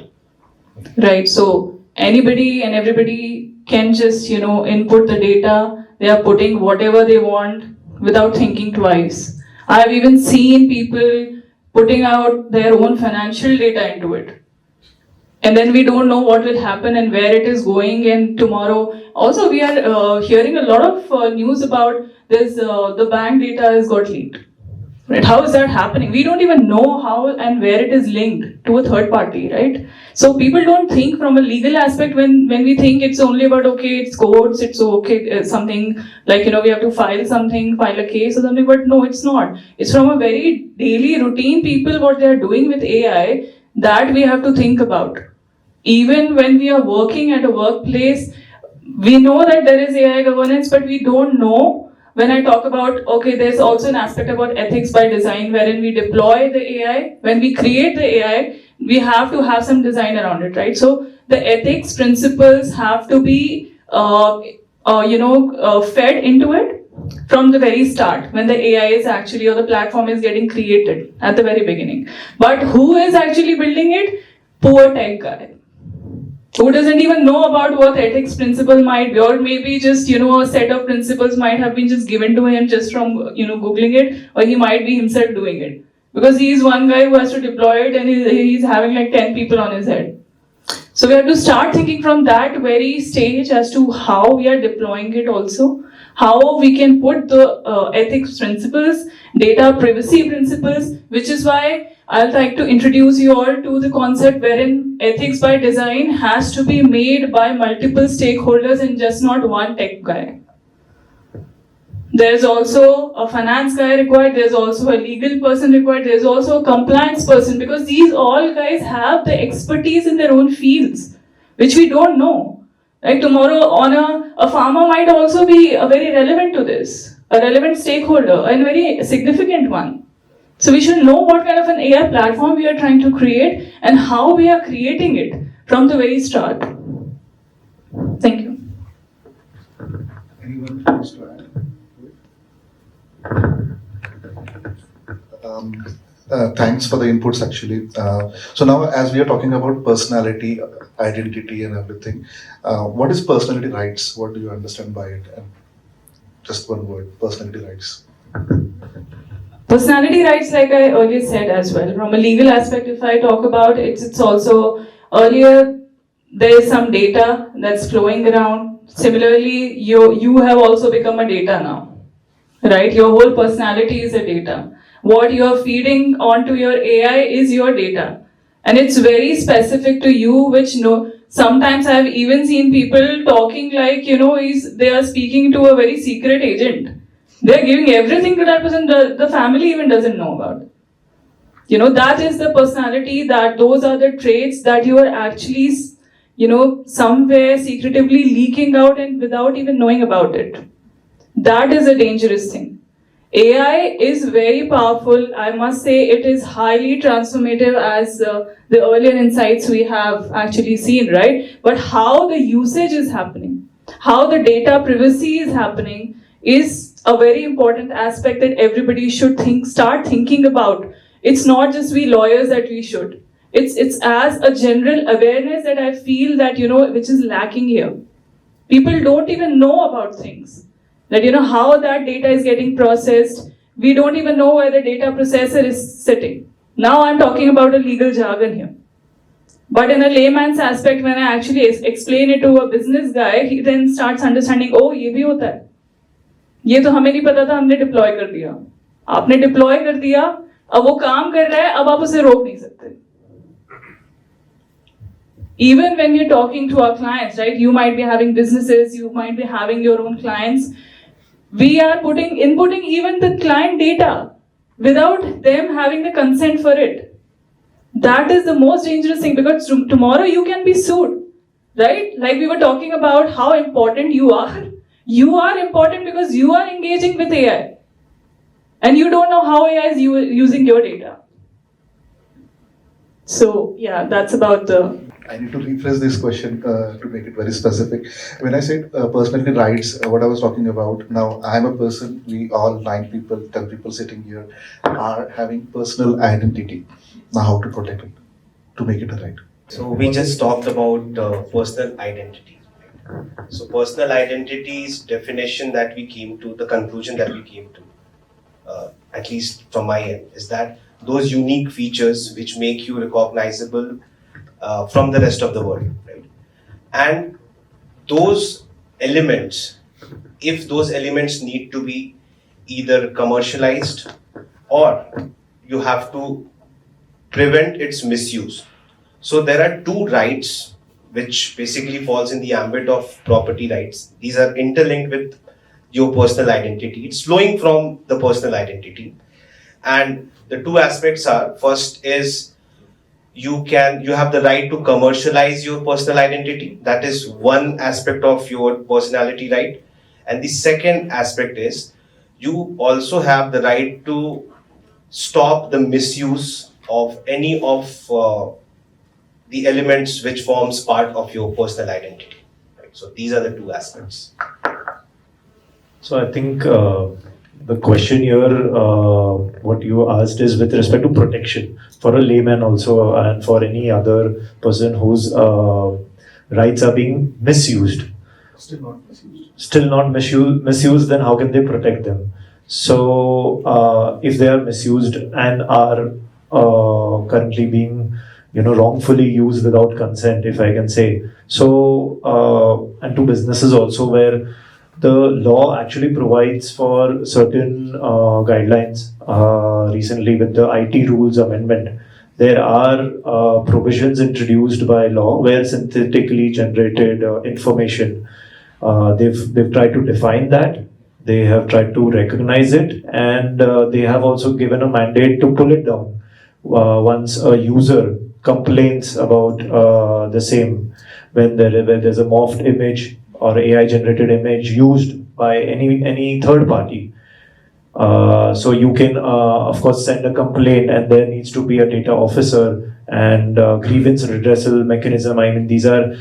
Right, so anybody and everybody can just, input the data, they are putting whatever they want without thinking twice. I've even seen people putting out their own financial data into it. And then we don't know what will happen and where it is going, and tomorrow. Also, we are hearing a lot of news about this, the bank data has got leaked. Right? How is that happening? We don't even know how and where it is linked to a third party, right? So people don't think from a legal aspect when we think it's only about, okay, it's courts, it's okay, something like, we have to file a case or something, but no, it's not. It's from a very daily routine people, what they're doing with AI, that we have to think about. Even when we are working at a workplace, we know that there is AI governance, but we don't know. When I talk about, okay, there's also an aspect about ethics by design, wherein we deploy the AI, when we create the AI, we have to have some design around it, right? So the ethics principles have to be, fed into it from the very start, when the AI is actually, or the platform is getting created at the very beginning. But who is actually building it? Poor tech guy, who doesn't even know about what ethics principle might be, or maybe just, a set of principles might have been just given to him just from, Googling it, or he might be himself doing it. Because he is one guy who has to deploy it and he's having like 10 people on his head. So we have to start thinking from that very stage as to how we are deploying it also, how we can put the ethics principles, data privacy principles, which is why I'd like to introduce you all to the concept wherein ethics by design has to be made by multiple stakeholders and just not one tech guy. There's also a finance guy required, there's also a legal person required, there's also a compliance person, because these all guys have the expertise in their own fields, which we don't know. Like tomorrow, a farmer might also be very relevant to this, a relevant stakeholder, and very significant one. So we should know what kind of an AI platform we are trying to create and how we are creating it from the very start. Thank you. Anyone wants to add? Thanks for the inputs actually. So now as we are talking about personality, identity and everything, what is personality rights? What do you understand by it? And just one word, personality rights. Personality rights, like I earlier said as well, from a legal aspect, if I talk about it, it's also, earlier there is some data that's flowing around. Similarly, you have also become a data now, right? Your whole personality is a data. What you're feeding onto your AI is your data. And it's very specific to you, which sometimes I've even seen people talking like, they are speaking to a very secret agent. They're giving everything to that person, the family even doesn't know about. That is the personality, those are the traits that you are actually, somewhere secretively leaking out and without even knowing about it. That is a dangerous thing. AI is very powerful. I must say it is highly transformative, as the earlier insights we have actually seen, right? But how the usage is happening, how the data privacy is happening, is a very important aspect that everybody should start thinking about. It's not just we lawyers that we should. It's as a general awareness that I feel that, which is lacking here. People don't even know about things. That, how that data is getting processed. We don't even know where the data processor is sitting. Now I'm talking about a legal jargon here. But in a layman's aspect, when I actually explain it to a business guy, he then starts understanding, oh, ये भी होता है. ये तो हमें नहीं पता था, हमने deploy कर दिया. आपने deploy कर दिया, अब वो काम कर रहा है, अब आप उसे रोक नहीं सकते. Even when we're talking to our clients, right? You might be having businesses, you might be having your own clients. We are inputting even the client data without them having the consent for it. That is the most dangerous thing, because tomorrow you can be sued, right? Like we were talking about how important you are. You are important because you are engaging with AI. And you don't know how AI is using your data. So yeah, that's about the... I need to rephrase this question to make it very specific. When I said personality rights, what I was talking about, now I'm a person, we all 9 people, 10 people sitting here are having personal identity. Now how to protect it, to make it a right? So we just talked about personal identity. So personal identity's definition that we came to, the conclusion that we came to, at least from my end, is that those unique features which make you recognizable from the rest of the world, right? And those elements, if those elements need to be either commercialized or you have to prevent its misuse. So there are 2 rights which basically falls in the ambit of property rights. These are interlinked with your personal identity. It's flowing from the personal identity. And the 2 aspects are, first is you have the right to commercialize your personal identity. That is one aspect of your personality right. And the second aspect is you also have the right to stop the misuse of any of the elements which forms part of your personal identity. Right? So these are the 2 aspects. So I think the question here, what you asked is with respect to protection for a layman also, and for any other person whose rights are being misused. Still not misused. Still not misused, then how can they protect them? So if they are misused and are currently being wrongfully used without consent, if I can say. So and to businesses also, where the law actually provides for certain guidelines. Recently with the IT rules amendment, there are provisions introduced by law where synthetically generated information, they've tried to define that, they have tried to recognize it, and they have also given a mandate to pull it down once a user complains about the same, when there's a morphed image or AI generated image used by any third party. So you can of course send a complaint, and there needs to be a data officer and grievance redressal mechanism. I mean, these are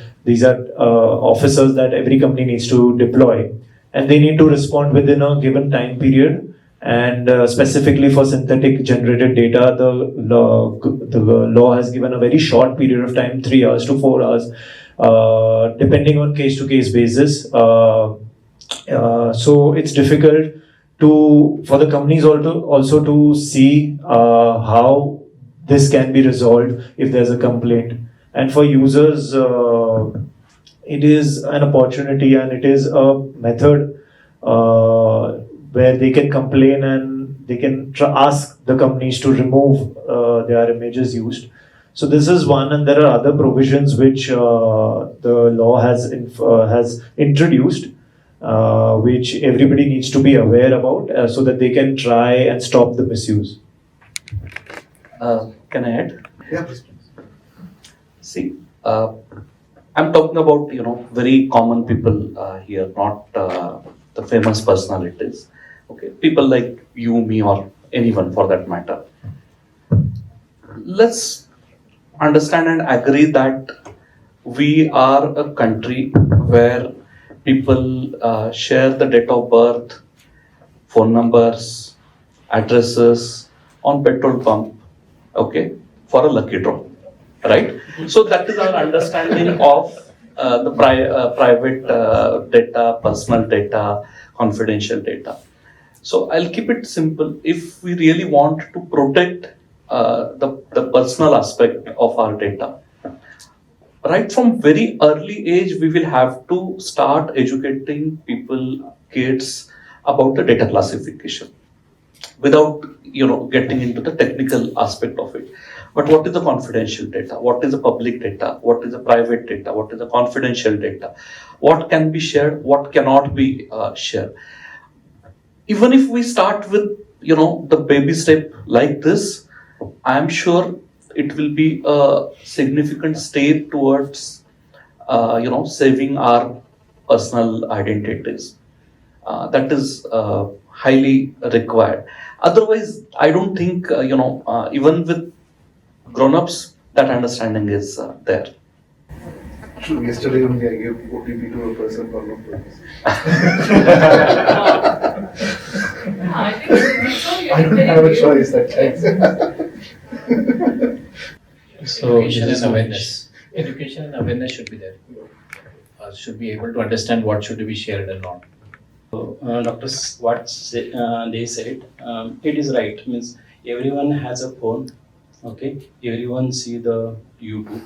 officers that every company needs to deploy, and they need to respond within a given time period. And specifically for synthetic generated data, the law has given a very short period of time, 3 hours to 4 hours, depending on case-to-case basis. So it's difficult for the companies also to see how this can be resolved if there's a complaint. And for users, it is an opportunity, and it is a method where they can complain and they can ask the companies to remove their images used. So this is one, and there are other provisions which the law has introduced, which everybody needs to be aware about, so that they can try and stop the misuse. Can I add? Yeah, please. See, I'm talking about very common people here, not the famous personalities. Okay, people like you, me, or anyone for that matter. Let's understand and agree that we are a country where people share the date of birth, phone numbers, addresses on petrol pump, okay, for a lucky draw, right? So that is our understanding of the private data, personal data, confidential data. So I'll keep it simple. If we really want to protect the personal aspect of our data, right from very early age, we will have to start educating people, kids, about the data classification without getting into the technical aspect of it. But what is the confidential data? What is the public data? What is the private data? What is the confidential data? What can be shared? What cannot be shared? Even if we start with the baby step like this, I am sure it will be a significant step towards saving our personal identities. That is highly required. Otherwise, I don't think even with grown-ups that understanding is there. Yesterday only I gave OTP to a person for no purpose. I think I don't have a choice at times. So education and awareness. Education and awareness should be there. Should be able to understand what should be shared and not. Doctors, what they said, it is right. Means everyone has a phone. Okay, everyone see the YouTube.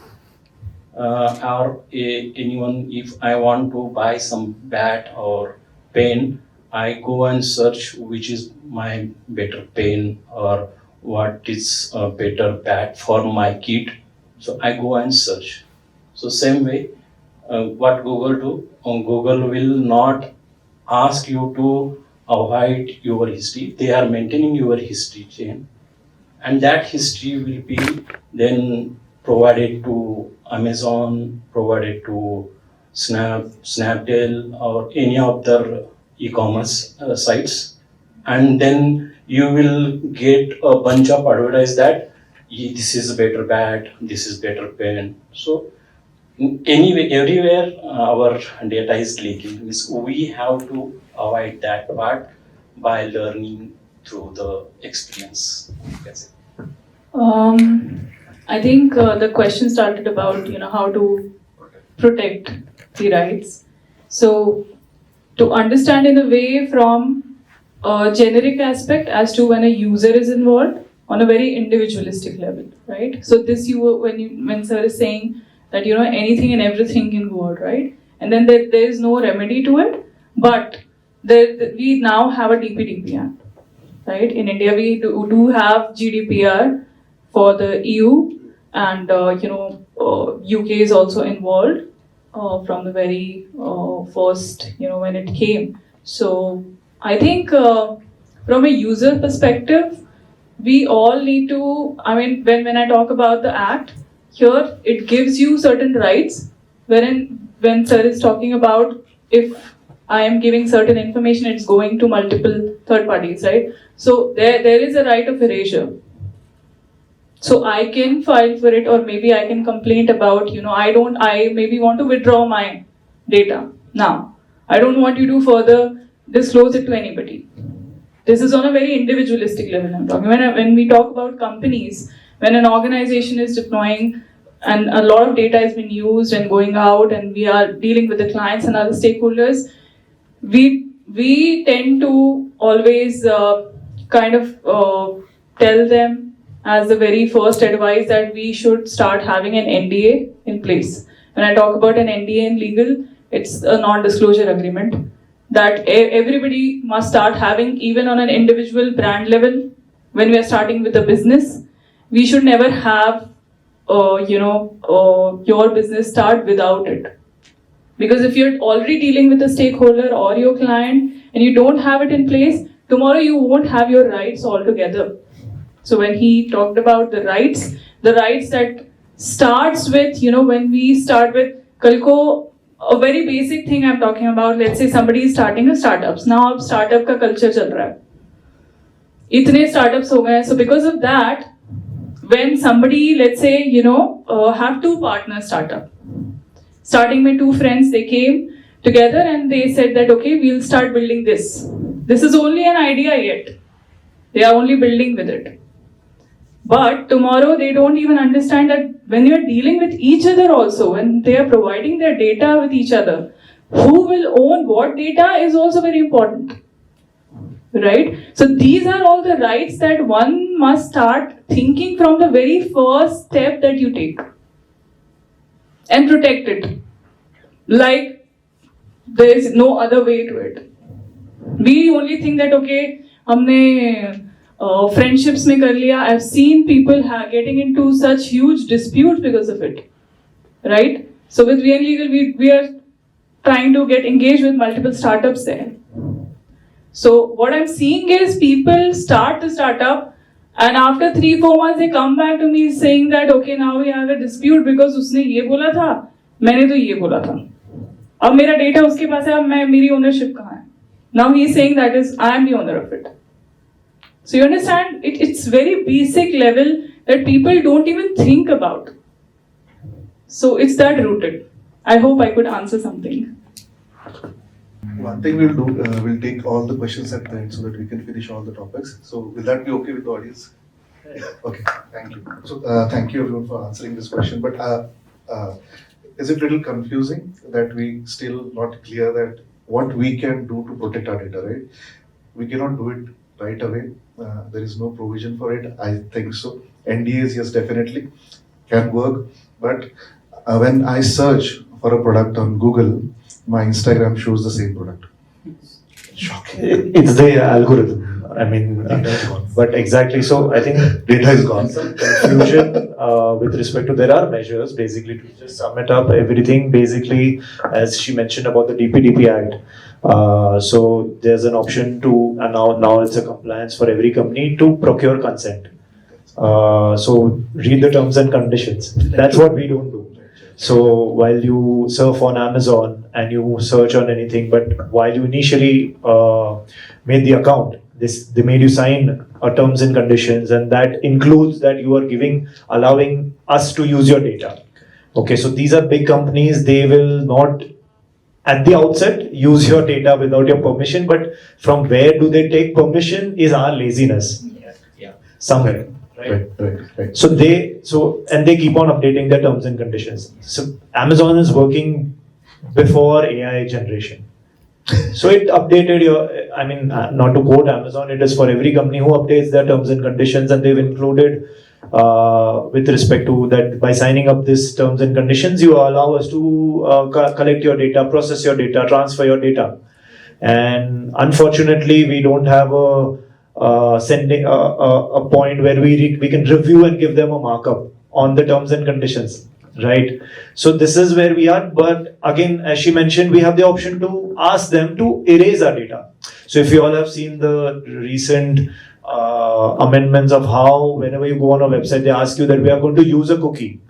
Or anyone, if I want to buy some bat or pen, I go and search which is my better pen or what is a better bat for my kid. So I go and search. So same way, what Google do? Google will not ask you to avoid your history. They are maintaining your history chain, and that history will be then provided to Amazon, provided to Snapdeal or any of the e-commerce sites, and then you will get a bunch of advertise that this is a better bat, this is better pen. So anyway, everywhere our data is leaking. Means we have to avoid that part by learning through the experience. That's it. I think the question started about how to protect the rights. So to understand in a way from a generic aspect as to when a user is involved on a very individualistic level, right? So this when sir is saying that anything and everything can go out, right? And then there is no remedy to it, but we now have a DPDP Act, right? In India we do have GDPR for the EU, and UK is also involved from the very first when it came. So I think from a user perspective, we all need to, when I talk about the act here, it gives you certain rights, when sir is talking about if I am giving certain information, it's going to multiple third parties, right? So there is a right of erasure. So I can file for it, or maybe I can complain about, I maybe want to withdraw my data now. I don't want you to further disclose it to anybody. This is on a very individualistic level I'm talking. When we talk about companies, when an organization is deploying and a lot of data has been used and going out and we are dealing with the clients and other stakeholders, we tend to always tell them as the very first advice that we should start having an NDA in place. When I talk about an NDA in legal, it's a non-disclosure agreement that everybody must start having, even on an individual brand level. When we are starting with a business, we should never have your business start without it. Because if you're already dealing with a stakeholder or your client and you don't have it in place, tomorrow you won't have your rights altogether. So when he talked about the rights that starts with, when we start with Kalko, a very basic thing I'm talking about, let's say somebody is starting a startups. Now startup ka culture chal raha hai. Itne startups ho gaye. So because of that, when somebody, let's say, have two partner startup. Starting with two friends, they came together and they said that, okay, we'll start building this. This is only an idea yet. They are only building with it. But tomorrow they don't even understand that when you're dealing with each other also, when they are providing their data with each other, who will own what data is also very important. Right? So these are all the rights that one must start thinking from the very first step that you take. and protect it. Like there is no other way to it. We only think that okay, हमने friendships में कर लिया. I've seen people getting into such huge disputes because of it, right? So with VN Legal, we are trying to get engaged with multiple startups there. So what I'm seeing is people start the startup, and after 3-4 months they come back to me saying that okay, now we have a dispute because उसने ये बोला था, मैंने तो ये बोला था. अब मेरा data उसके पास है, अब मेरी ownership कहाँ है? Now he is saying that is I am the owner of it. So you understand, it's very basic level that people don't even think about. So it's that rooted. I hope I could answer something. One thing we'll do, we'll take all the questions at the end so that we can finish all the topics. So will that be okay with the audience? Okay, thank you. So thank you everyone for answering this question. But is it a little confusing that we still not clear that what we can do to protect our data, right? We cannot do it right away. There is no provision for it. I think so. NDAs, yes, definitely can work. But when I search for a product on Google, my Instagram shows the same product. Shocking. It's the algorithm. I mean, Data is gone. but exactly. So I think Data is gone. some confusion with respect to there are measures basically to just sum it up everything basically as she mentioned about the DPDP Act. So there's an option to and now it's a compliance for every company to procure consent. So read the terms and conditions. That's what we don't do. So while you surf on Amazon and you search on anything, but while you initially made the account, they made you sign terms and conditions, and that includes that you are allowing us to use your data. Okay, so these are big companies. They will not at the outset use your data without your permission, but from where do they take permission is our laziness. Yeah. Somewhere. Right. So they keep on updating their terms and conditions. So Amazon is working before AI generation. So it updated not to quote Amazon, it is for every company who updates their terms and conditions, and they've included with respect to that by signing up these terms and conditions, you allow us to collect your data, process your data, transfer your data. And unfortunately, we don't have a point where we can review and give them a markup on the terms and conditions, right? So this is where we are. But again, as she mentioned, we have the option to ask them to erase our data. So if you all have seen the recent amendments of how whenever you go on a website, they ask you that we are going to use a cookie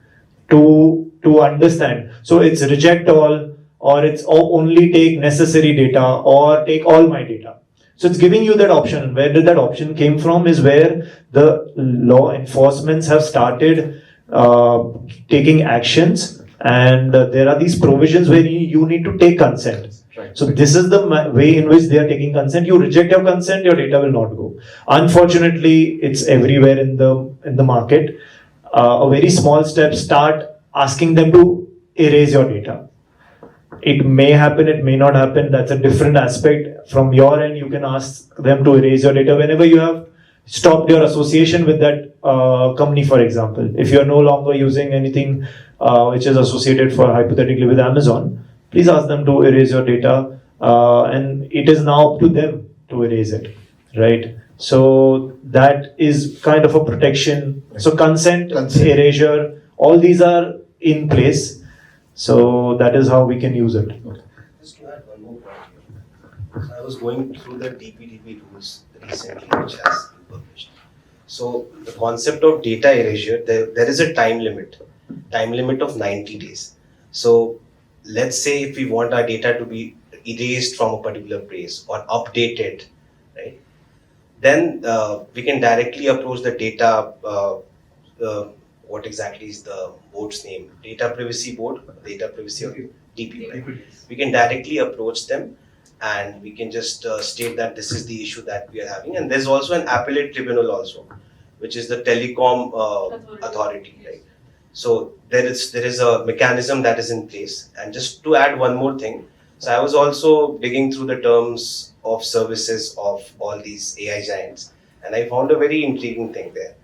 to understand. So it's reject all, or it's only take necessary data, or take all my data. So it's giving you that option. Where did that option came from is where the law enforcements have started taking actions, and there are these provisions where you need to take consent. Right. So this is the way in which they are taking consent. You reject your consent, your data will not go. Unfortunately, it's everywhere in the market. A very small step, start asking them to erase your data. It may happen, it may not happen. That's a different aspect. From your end, you can ask them to erase your data whenever you have stopped your association with that company, for example. If you are no longer using anything which is associated for hypothetically with Amazon, please ask them to erase your data, and it is now up to them to erase it, right? So that is kind of a protection. So consent, erasure, all these are in place. So that is how we can use it. Just to add one more point here. So I was going through the DPDP rules recently, which has been published. So the concept of data erasure, there is a time limit of 90 days. So let's say if we want our data to be erased from a particular place or updated, right? Then we can directly approach the data. What exactly is the board's name? Data Privacy Board, Data Privacy or DP, right? We can directly approach them, and we can just state that this is the issue that we are having. And there's also an appellate tribunal also, which is the telecom authority, right? So there is a mechanism that is in place. And just to add one more thing, so I was also digging through the terms of services of all these AI giants, and I found a very intriguing thing there.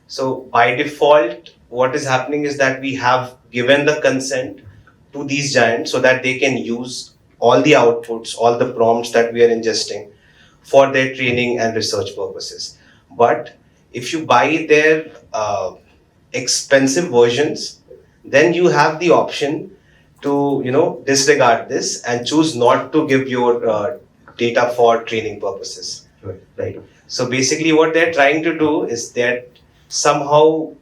So by default, what is happening is that we have given the consent to these giants so that they can use all the outputs, all the prompts that we are ingesting for their training and research purposes. But if you buy their expensive versions, then you have the option to disregard this and choose not to give your data for training purposes. Right. So basically, what they're trying to do is they're somehow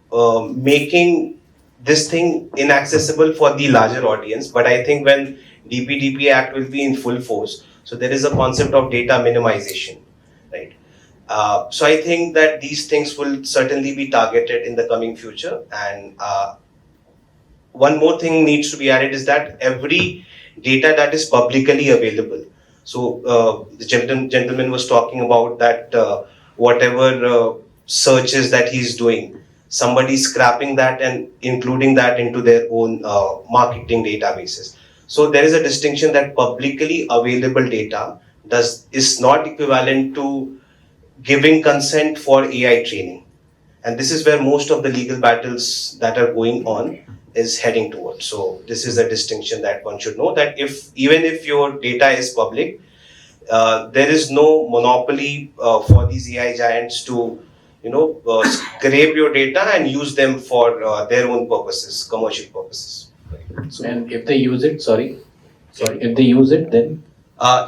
making this thing inaccessible for the larger audience. But I think when DPDP Act will be in full force, so there is a concept of data minimization, right? So I think that these things will certainly be targeted in the coming future. And one more thing needs to be added is that every data that is publicly available. So the gentleman was talking about that whatever searches that he's doing, somebody's scrapping that and including that into their own marketing databases. So there is a distinction that publicly available data is not equivalent to giving consent for AI training. And this is where most of the legal battles that are going on is heading towards. So this is a distinction that one should know, that even if your data is public, there is no monopoly for these AI giants to scrape your data and use them for their own purposes, commercial purposes. So, and if they use it, if they use it, then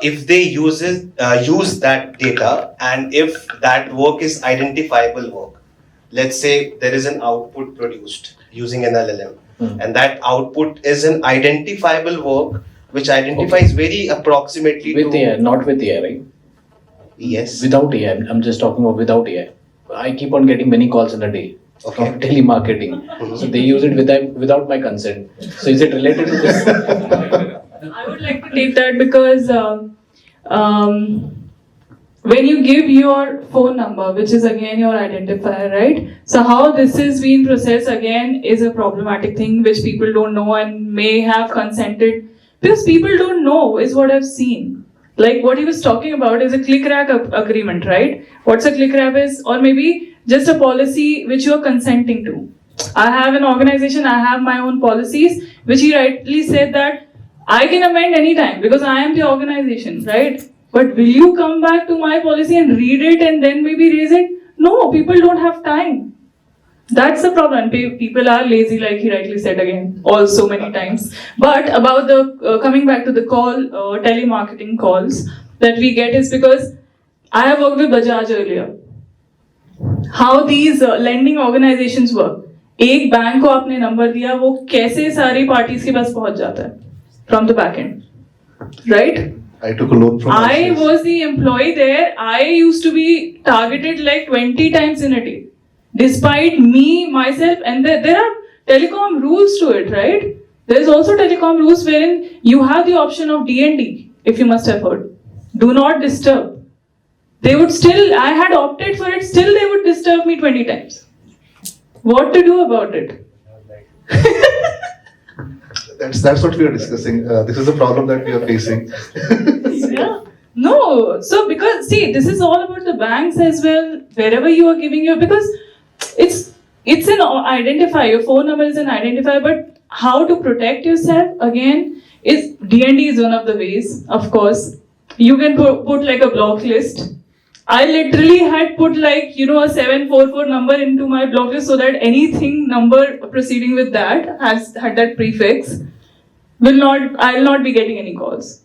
if they use that data, and if that work is identifiable work, let's say there is an output produced using an LLM, and that output is an identifiable work which identifies very approximately with AI, not with AI, right? Yes. Without AI, I'm just talking about without AI. I keep on getting many calls in a day from telemarketing. So they use it without my consent. So is it related to this? I would like to take that because when you give your phone number, which is again your identifier, right? So how this is being processed again is a problematic thing which people don't know and may have consented, because people don't know is what I've seen. Like what he was talking about is a click-wrap agreement, right? What's a click-wrap is, or maybe just a policy which you are consenting to. I have an organization, I have my own policies, which he rightly said that I can amend anytime because I am the organization, right? But will you come back to my policy and read it and then maybe raise it? No, people don't have time. That's the problem. People are lazy, like he rightly said again, also many times. But about the coming back to the call, telemarketing calls that we get is because I have worked with Bajaj earlier. How these lending organizations work. एक bank को आपने number दिया, वो कैसे सारी parties के पास पहुंच जाता है from the back end, right? I took a loan from. I was the employee there. I used to be targeted like 20 times in a day. Despite me, myself, and there are telecom rules to it, right? There is also telecom rules wherein you have the option of DND, if you must have heard. Do not disturb. They would still, I had opted for it, still they would disturb me 20 times. What to do about it? That's what we are discussing. This is the problem that we are facing. Yeah. No. So because see, this is all about the banks as well. Wherever you are giving your, because it's an identifier. Your phone number is an identifier, but how to protect yourself again is DND is one of the ways. Of course, you can put like a block list. I literally had put like a 744 number into my block list so that anything number proceeding with that had that prefix. I'll not be getting any calls.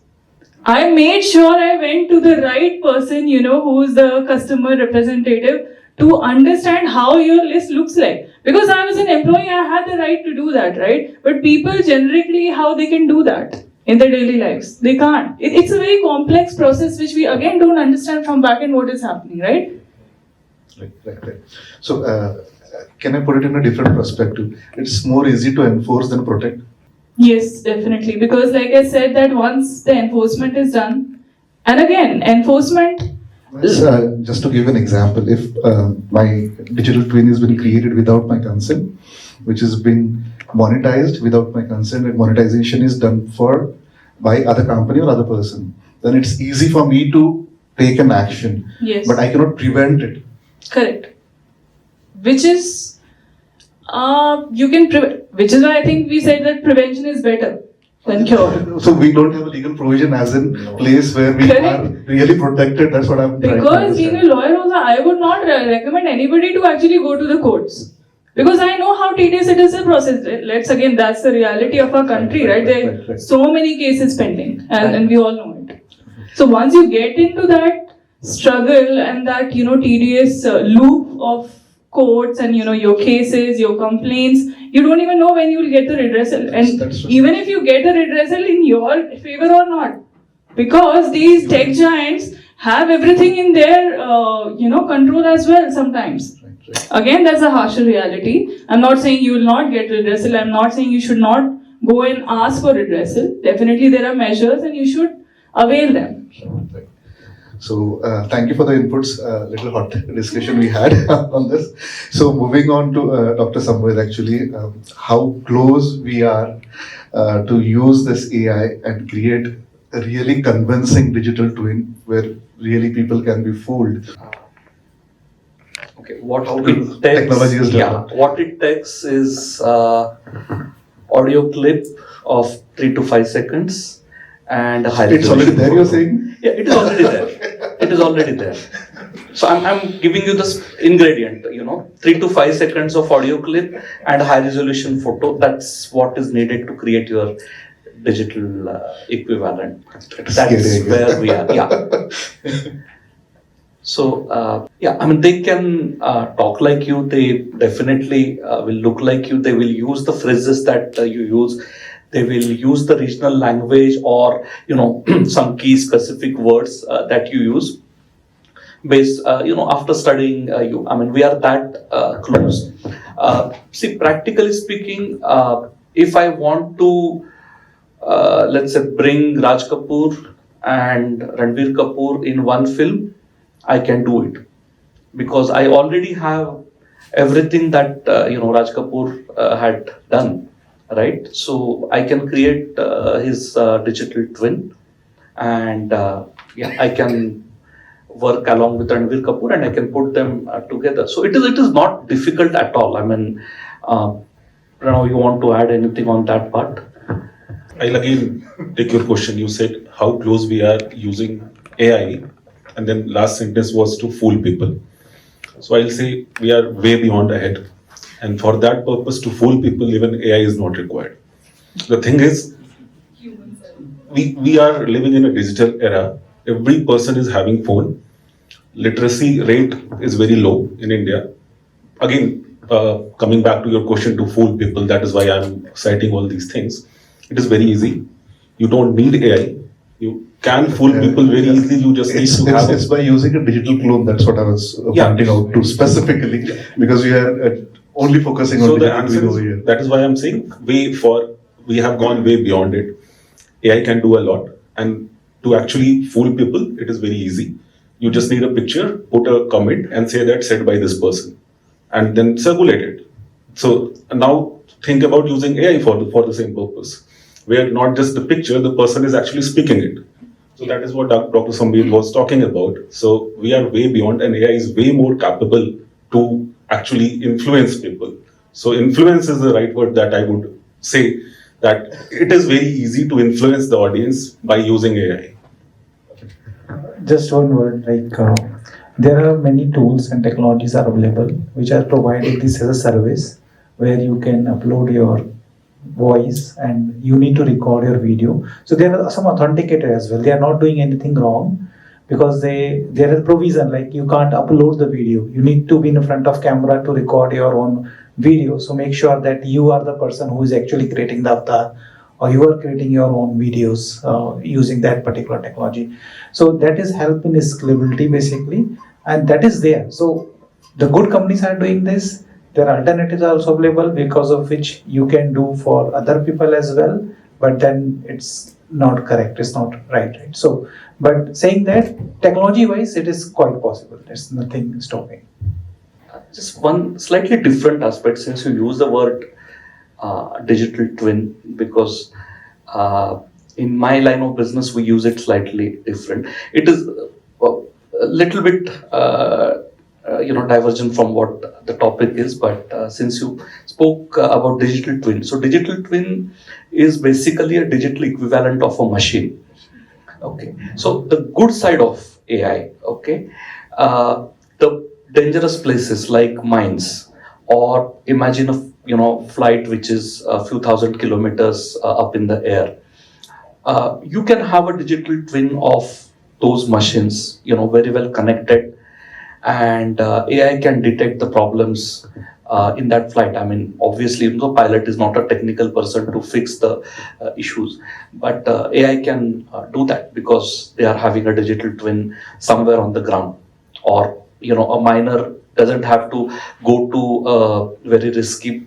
I made sure I went to the right person, who's the customer representative, to understand how your list looks like. Because I was an employee, I had the right to do that, right? But people generically, how they can do that in their daily lives? They can't. It's a very complex process which we again don't understand from back end what is happening, right? Right. So, can I put it in a different perspective? It's more easy to enforce than protect. Yes, definitely. Because like I said, that once the enforcement is done, and again, enforcement. Just to give an example, if my digital twin has been created without my consent, which has been monetized without my consent, and monetization is done by other company or other person, then it's easy for me to take an action. Yes. But I cannot prevent it. Correct. which is which is why I think we said that prevention is better than cure. So we don't have a legal provision as in place where we Correct. are really protected. That's what I'm trying to Because being a understand. lawyer also, I would not recommend anybody to actually go to the courts. Because I know how tedious it is a process. That's the reality of our country, right? There are so many cases pending, and we all know it. So once you get into that struggle and that tedious loop of courts and your cases, your complaints, you don't even know when you will get the redressal. And That's true. even if you get the redressal in your favor or not, because these tech giants have everything in their control as well sometimes. Again, that's a harsher reality. I'm not saying you will not get redressal. I'm not saying you should not go and ask for redressal. Definitely there are measures and you should avail them. So thank you for the inputs. Little hot discussion we had on this. So moving on to Dr. Sabale, actually, how close we are to use this AI and create a really convincing digital twin where really people can be fooled. Okay, what How it takes, technology is developed. what it takes is audio clip of 3 to 5 seconds and a high It's already resolution there, you're photo. saying? Yeah, it is already there. It is already there. So I'm giving you this ingredient, 3 to 5 seconds of audio clip and a high resolution photo. That's what is needed to create your digital equivalent. That's Scary. where we are. Yeah. So, they can talk like you, they definitely will look like you, they will use the phrases that you use, they will use the regional language or, some key specific words that you use. Based, after studying you, we are that close. See, practically speaking, if I want to, let's say, bring Raj Kapoor and Ranbir Kapoor in one film, I can do it because I already have everything that Raj Kapoor had done, right? So I can create his digital twin, and I can work along with Ranbir Kapoor, and I can put them together. So it is not difficult at all. You want to add anything on that part? I'll again take your question. You said how close we are using AI, and then last sentence was to fool people. So I'll say we are way beyond ahead, and for that purpose, to fool people, even AI is not required. The thing is, we are living in a digital era. Every person is having phone. Literacy rate is very low in India. Again, coming back to your question to fool people, that is why I'm citing all these things. It is very easy. You don't need AI. You can fool people very easily. You just need to have. It's by using a digital clone. That's what I was pointing out to specifically because we are only focusing on So the digital answer twin over is, here. that is why I'm saying we have gone way beyond it. AI can do a lot, and to actually fool people, it is very easy. You just need a picture, put a comment, and say that said by this person, and then circulate it. So now think about using AI for the same purpose, where not just the picture, the person is actually speaking it. So that is what Dr. Sabale was talking about. So we are way beyond, and AI is way more capable to actually influence people. So influence is the right word that I would say, that it is very easy to influence the audience by using AI. Just one word, there are many tools and technologies are available which are providing this as a service where you can upload your voice and you need to record your video. So there are some authenticator as well. They are not doing anything wrong because there is provision like you can't upload the video. You need to be in front of camera to record your own video. So make sure that you are the person who is actually creating the avatar, or you are creating your own videos using that particular technology. So that is help in scalability basically, and that is there. So the good companies are doing this. There are alternatives also available because of which you can do for other people as well, but then it's not correct, it's not right. So, but saying that technology wise, it is quite possible. There's nothing stopping. Just one slightly different aspect since you use the word digital twin, because in my line of business we use it slightly different. It is a little bit divergent from what the topic is, but since you spoke about digital twin, so digital twin is basically a digital equivalent of a machine. Okay, so the good side of AI, okay, the dangerous places like mines, or imagine a flight which is a few thousand kilometers up in the air. You can have a digital twin of those machines, very well connected, and AI can detect the problems in that flight. I mean, obviously, the pilot is not a technical person to fix the issues, but AI can do that because they are having a digital twin somewhere on the ground, or a miner doesn't have to go to a very risky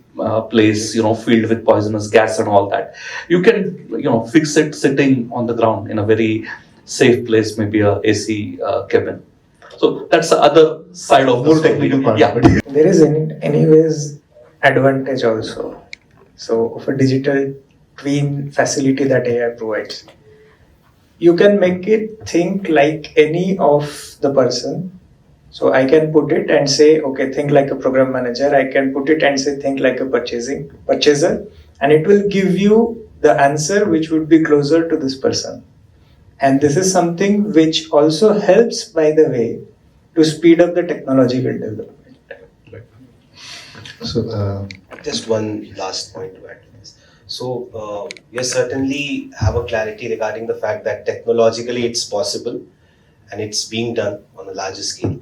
place, filled with poisonous gas and all that. You can, fix it sitting on the ground in a very safe place, maybe a AC cabin. So that's the other side of the More story. technical part. Yeah. There is anyways advantage also. So of a digital twin facility that AI provides, you can make it think like any of the person. So I can put it and say, okay, think like a program manager. I can put it and say, think like a purchaser, and it will give you the answer which would be closer to this person. And this is something which also helps, by the way, to speed up the technological development. So, Just one last point to add to this. So, we certainly have a clarity regarding the fact that technologically it's possible and it's being done on a larger scale.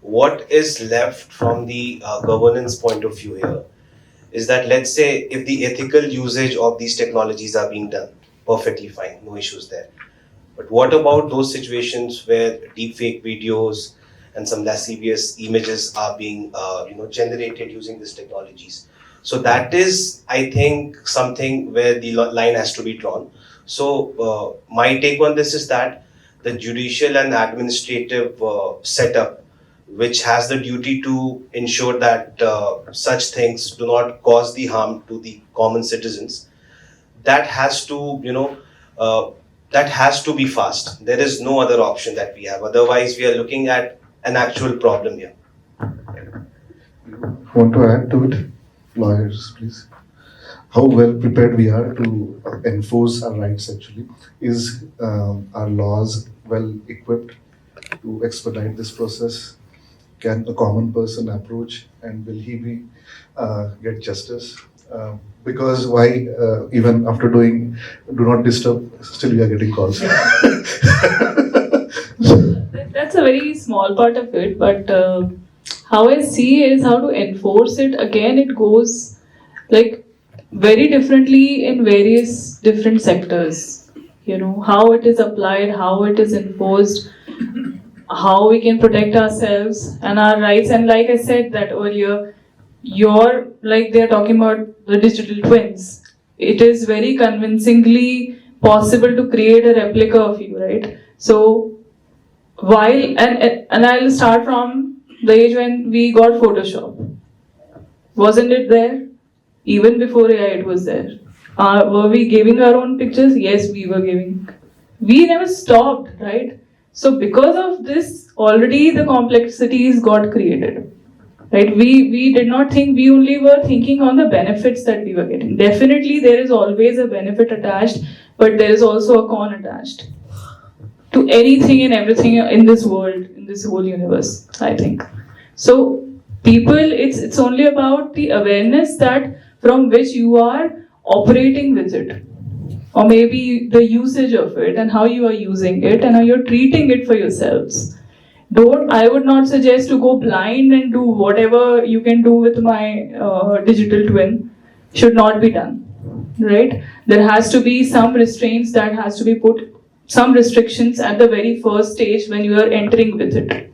What is left from the governance point of view here is that, let's say, if the ethical usage of these technologies are being done, perfectly fine, no issues there. But what about those situations where deepfake videos and some lascivious images are being generated using these technologies? So that is, I think, something where the line has to be drawn. So my take on this is that the judicial and administrative setup, which has the duty to ensure that such things do not cause the harm to the common citizens, that has to, that has to be fast. There is no other option that we have. Otherwise, we are looking at an actual problem here. want to add to it? Lawyers, please. How well prepared we are to enforce our rights actually. Is our laws well equipped to expedite this process? Can a common person approach, and will he be get justice? Because why even after doing do not disturb, still we are getting calls. That's a very small part of it, but how I see is how to enforce it. Again, it goes like very differently in various different sectors. How it is applied, how it is enforced, how we can protect ourselves and our rights. And like I said that earlier, they're talking about the digital twins. It is very convincingly possible to create a replica of you, right? So and I'll start from the age when we got Photoshop. Wasn't it there? Even before AI, it was there. Were we giving our own pictures? Yes, we were giving. We never stopped, right? So because of this, already the complexities got created. Right? We did not think, we only were thinking on the benefits that we were getting. Definitely there is always a benefit attached, but there is also a con attached to anything and everything in this world, in this whole universe, I think. So people, it's only about the awareness that from which you are operating with it, or maybe the usage of it and how you are using it and how you're treating it for yourselves. I would not suggest to go blind and do whatever you can do with my digital twin. Should not be done, right? There has to be some restraints that has to be put, some restrictions at the very first stage when you are entering with it.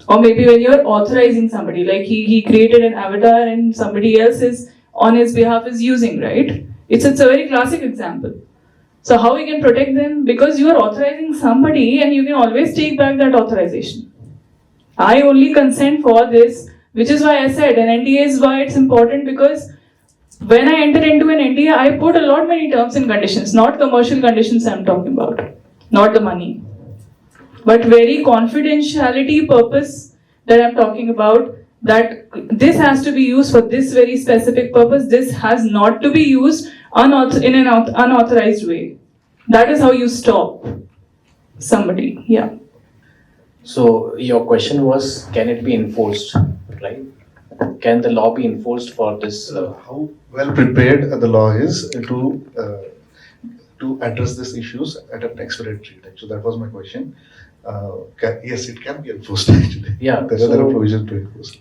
Or maybe when you're authorizing somebody, like he created an avatar and somebody else is on his behalf is using, right? It's a very classic example. So how we can protect them? Because you are authorizing somebody and you can always take back that authorization. I only consent for this, which is why I said an NDA is why it's important, because when I enter into an NDA, I put a lot many terms and conditions, not commercial conditions I'm talking about, not the money, but very confidentiality purpose that I'm talking about, that this has to be used for this very specific purpose. This has not to be used in an unauthorized way. That is how you stop somebody. Yeah. So your question was, can it be enforced, right? Can the law be enforced for this? How well prepared the law is to address these issues at an expedient rate. So that was my question. Yes, it can be enforced actually. Yeah, There are provisions to enforce it.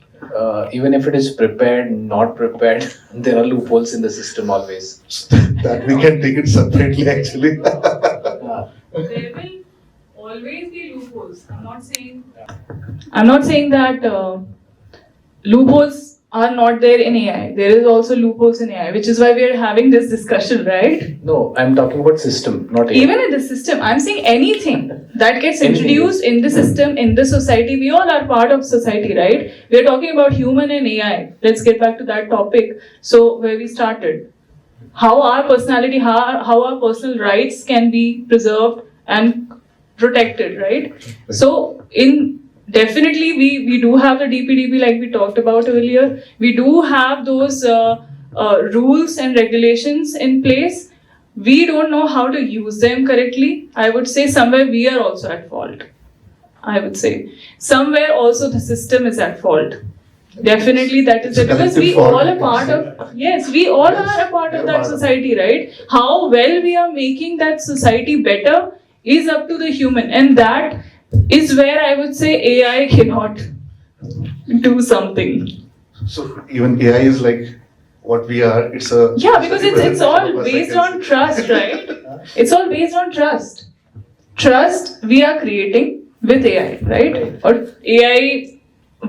Even if it is prepared, not prepared, there are loopholes in the system always. That we can take it separately actually. There will always be loopholes. I'm not saying that loopholes are not there in AI. There is also loopholes in AI, which is why we are having this discussion, right? No, I'm talking about system, not AI. Even in the system, I'm saying anything that gets Anything introduced in the system, in the society. We all are part of society, right? We are talking about human and AI. Let's get back to that topic. So where we started. How our personality, how our personal rights can be preserved and protected, right? So definitely we do have the DPDP like we talked about earlier. We do have those rules and regulations in place. We don't know how to use them correctly. I would say somewhere we are also at fault. I would say somewhere also the system is at fault. Definitely that is it, because we all are part of, yes, we all are a part of that society, right? How well we are making that society better is up to the human, and that is where I would say AI cannot do something. So even AI is like what we are. It's a Because it's all based on trust, right? It's all based on trust. Trust we are creating with AI, right? Or AI,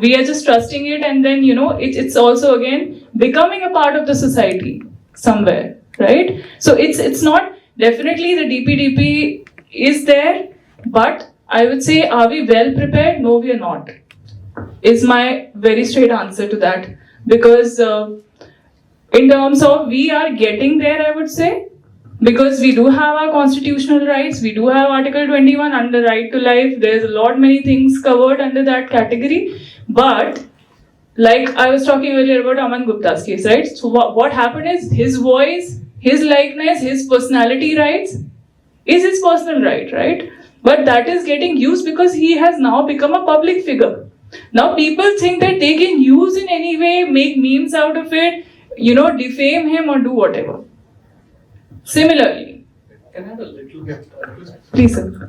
we are just trusting it, and then it's also again becoming a part of the society somewhere, right? So it's not, definitely the DPDP is there, but I would say, are we well prepared? No, we are not. Is my very straight answer to that. Because in terms of we are getting there, I would say, because we do have our constitutional rights, we do have Article 21 under right to life. There's a lot many things covered under that category. But like I was talking earlier about Aman Gupta's case, right? So what happened is his voice, his likeness, his personality rights is his personal right? But that is getting used because he has now become a public figure. Now people think that they can use in any way, make memes out of it, defame him or do whatever. Similarly. Can I have a little bit? Please, sir.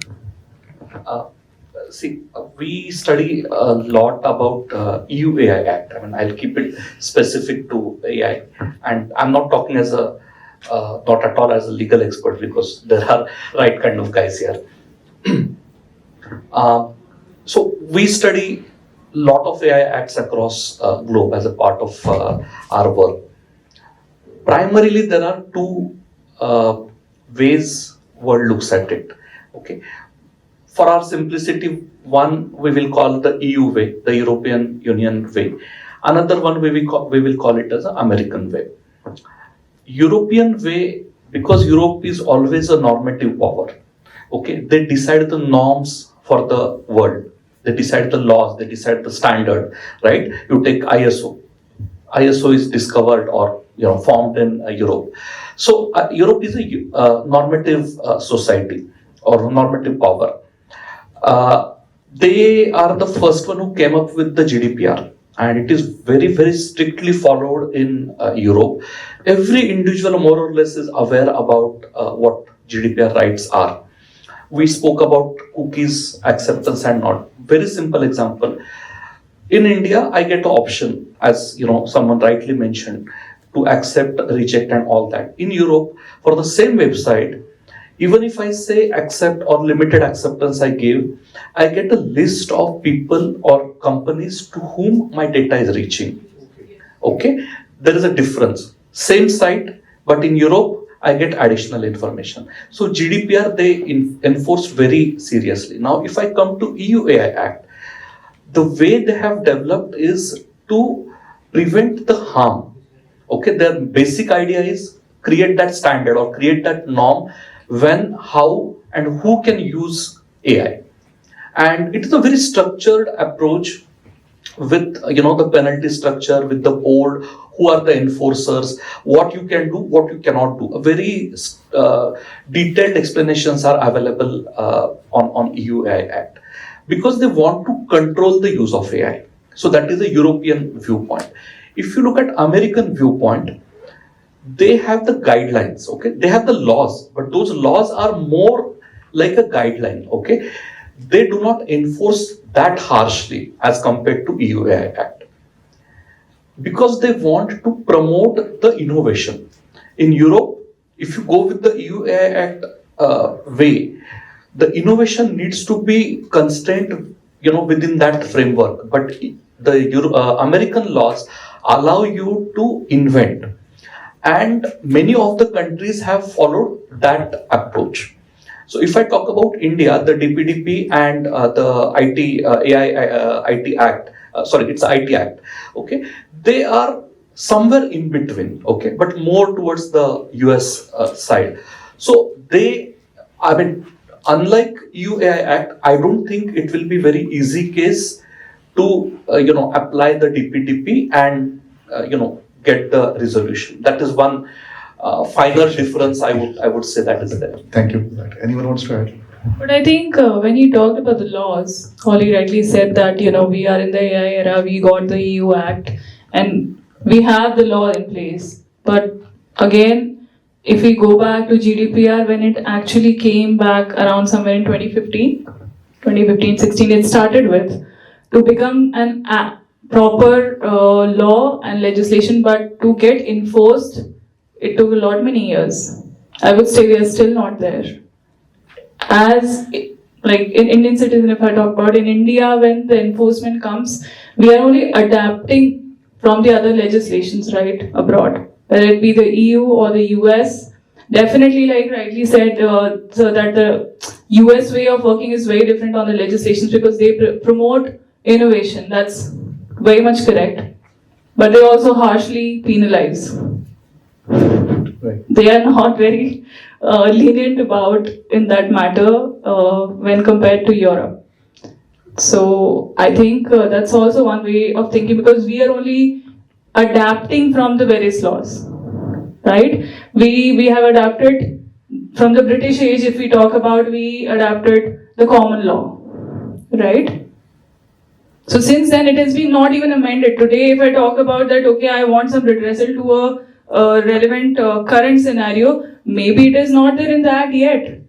We study a lot about EU AI Act. I'll keep it specific to AI, and I'm not talking as not at all as a legal expert, because there are right kind of guys here. So we study a lot of AI acts across globe as a part of our work. Primarily, there are two ways world looks at it. Okay, for our simplicity, one we will call the EU way, the European Union way. Another one we will call it as the American way. European way, because Europe is always a normative power. Okay, they decide the norms for the world. They decide the laws. They decide the standard. Right? You take ISO. ISO is discovered or formed in Europe. So Europe is a normative society or normative power. They are the first one who came up with the GDPR, and it is very, very strictly followed in Europe. Every individual more or less is aware about what GDPR rights are. We spoke about cookies, acceptance and not. Very simple example. In India, I get an option, as someone rightly mentioned, to accept, reject and all that. In Europe, for the same website, even if I say accept or limited acceptance I give, I get a list of people or companies to whom my data is reaching. Okay, there is a difference. Same site, but in Europe, I get additional information. So GDPR, they enforce very seriously. Now, if I come to EU AI Act, the way they have developed is to prevent the harm. Okay, their basic idea is create that standard or create that norm when, how, and who can use AI. And it is a very structured approach with the penalty structure, with the board, who are the enforcers, what you can do, what you cannot do. A very detailed explanations are available on EU AI Act, because they want to control the use of AI. So that is a European viewpoint. If you look at American viewpoint, they have the guidelines, okay? They have the laws, but those laws are more like a guideline, okay? They do not enforce that harshly as compared to EU AI Act, because they want to promote the innovation. In Europe, if you go with the EU AI Act way, the innovation needs to be constrained, within that framework. But the American laws allow you to invent, and many of the countries have followed that approach. So if I talk about India, the DPDP and the IT IT Act, it's IT Act, okay, they are somewhere in between, okay, but more towards the US side. So unlike EU AI Act, I don't think it will be very easy case to apply the DPDP and get the resolution. That is one final difference I would say that is there. Thank you for that. Anyone wants to add? But I think when you talked about the laws, Holly rightly said that we are in the AI era, we got the EU Act, and we have the law in place. But again, if we go back to GDPR, when it actually came back around somewhere in 2015-16, it started with to become an proper law and legislation, but to get enforced, it took a lot many years. I would say we are still not there. As like in Indian citizen, if I talk about in India, when the enforcement comes, we are only adapting from the other legislations, right, abroad, whether it be the EU or the US. Definitely, like rightly said, so that the US way of working is very different on the legislations, because they promote innovation. That's very much correct. But they also harshly penalize. Right. They are not very lenient about in that matter when compared to Europe. So I think that's also one way of thinking, because we are only adapting from the various laws, right? We have adapted from the British age. If we talk about, we adapted the common law, right? So since then it has been not even amended. Today, if I talk about that, okay, I want some redressal to a relevant current scenario, maybe it is not there in the Act yet.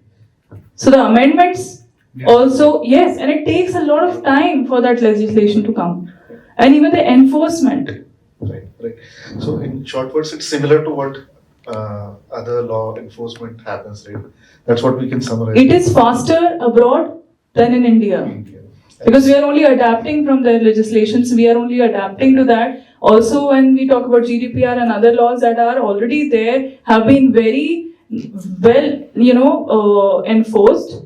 So the amendments also, yes, and it takes a lot of time for that legislation to come. And even the enforcement. Right. So in short words, it's similar to what other law enforcement happens, right? That's what we can summarize. It is faster abroad than in India. Because we are only adapting from their legislations, we are only adapting to that. Also, when we talk about GDPR and other laws that are already there, have been very well, enforced.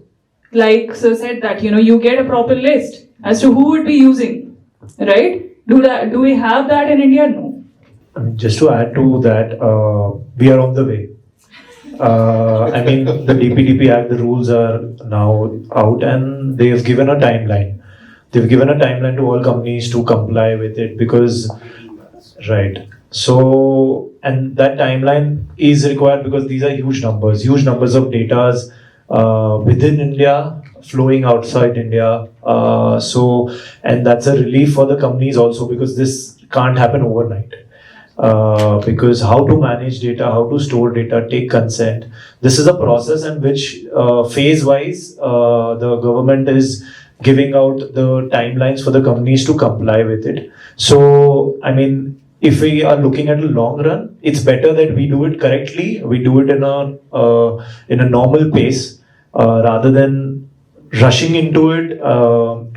Like Sir said that, you get a proper list as to who would be using, right? Do we have that in India? No. I mean, just to add to that, we are on the way. The DPDP Act, the rules are now out, and they have given a timeline. They've given a timeline to all companies to comply with it, because, right. So, and that timeline is required because these are huge numbers of data within India, flowing outside India. And that's a relief for the companies also, because this can't happen overnight. Because how to manage data, how to store data, take consent. This is a process in which phase-wise the government is giving out the timelines for the companies to comply with it. So, if we are looking at a long run, it's better that we do it correctly. We do it in a normal pace rather than rushing into it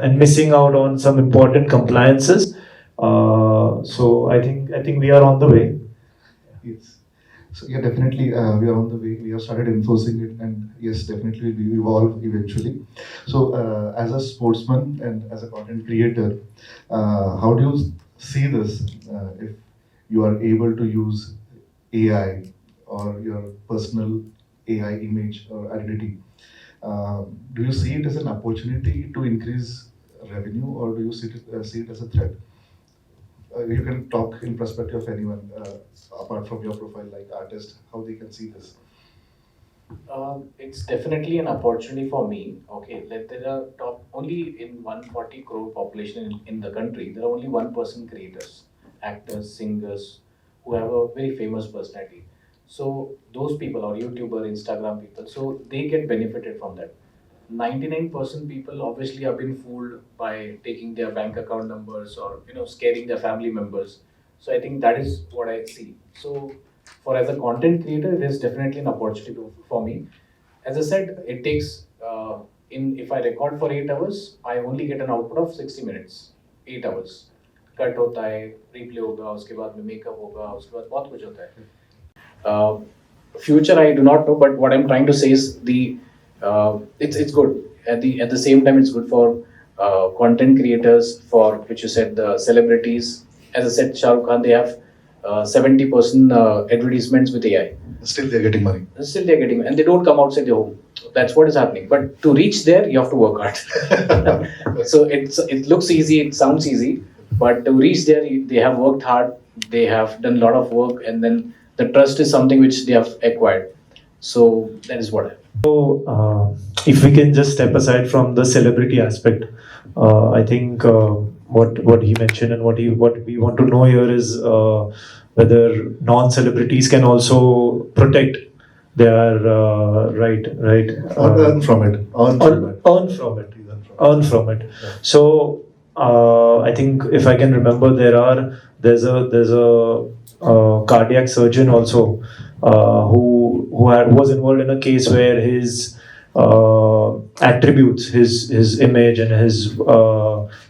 and missing out on some important compliances. So I think we are on the way. Yes. So yeah, definitely we are on the way. We have started enforcing it, and yes, definitely we evolve eventually. So as a sportsman and as a content creator, how do you see this? If you are able to use AI or your personal AI image or identity, do you see it as an opportunity to increase revenue, or do you see it as a threat? You can talk in perspective of anyone apart from your profile, like artist, how they can see this. It's definitely an opportunity for me. Okay, there are top only in 140 crore population in the country. There are only 1% creators, actors, singers who have a very famous personality. So those people, or YouTuber, Instagram people, so they get benefited from that. 99% people obviously have been fooled by taking their bank account numbers or scaring their family members. So I think that is what I see. So for as a content creator, it is definitely an opportunity for me. As I said, it takes in if I record for 8 hours, I only get an output of 60 minutes. 8 hours. Cut होता है, replay होगा, उसके बाद में makeup होगा, उसके बाद बहुत कुछ होता है. Future I do not know, but what I'm trying to say is it's good. At the same time, it's good for content creators, for which you said the celebrities. As I said, Shah Rukh Khan, they have 70% advertisements with AI. Still they're getting money. Still they're getting, and they don't come outside their home. That's what is happening. But to reach there, you have to work hard. So it looks easy, it sounds easy, but to reach there, they have worked hard. They have done a lot of work, and then the trust is something which they have acquired. So that is what. So, if we can just step aside from the celebrity aspect, I think what he mentioned and what we want to know here is whether non-celebrities can also protect their right. Earn from it. Earn from it. So I think if I can remember, there's a cardiac surgeon also who was involved in a case where his attributes, his image and his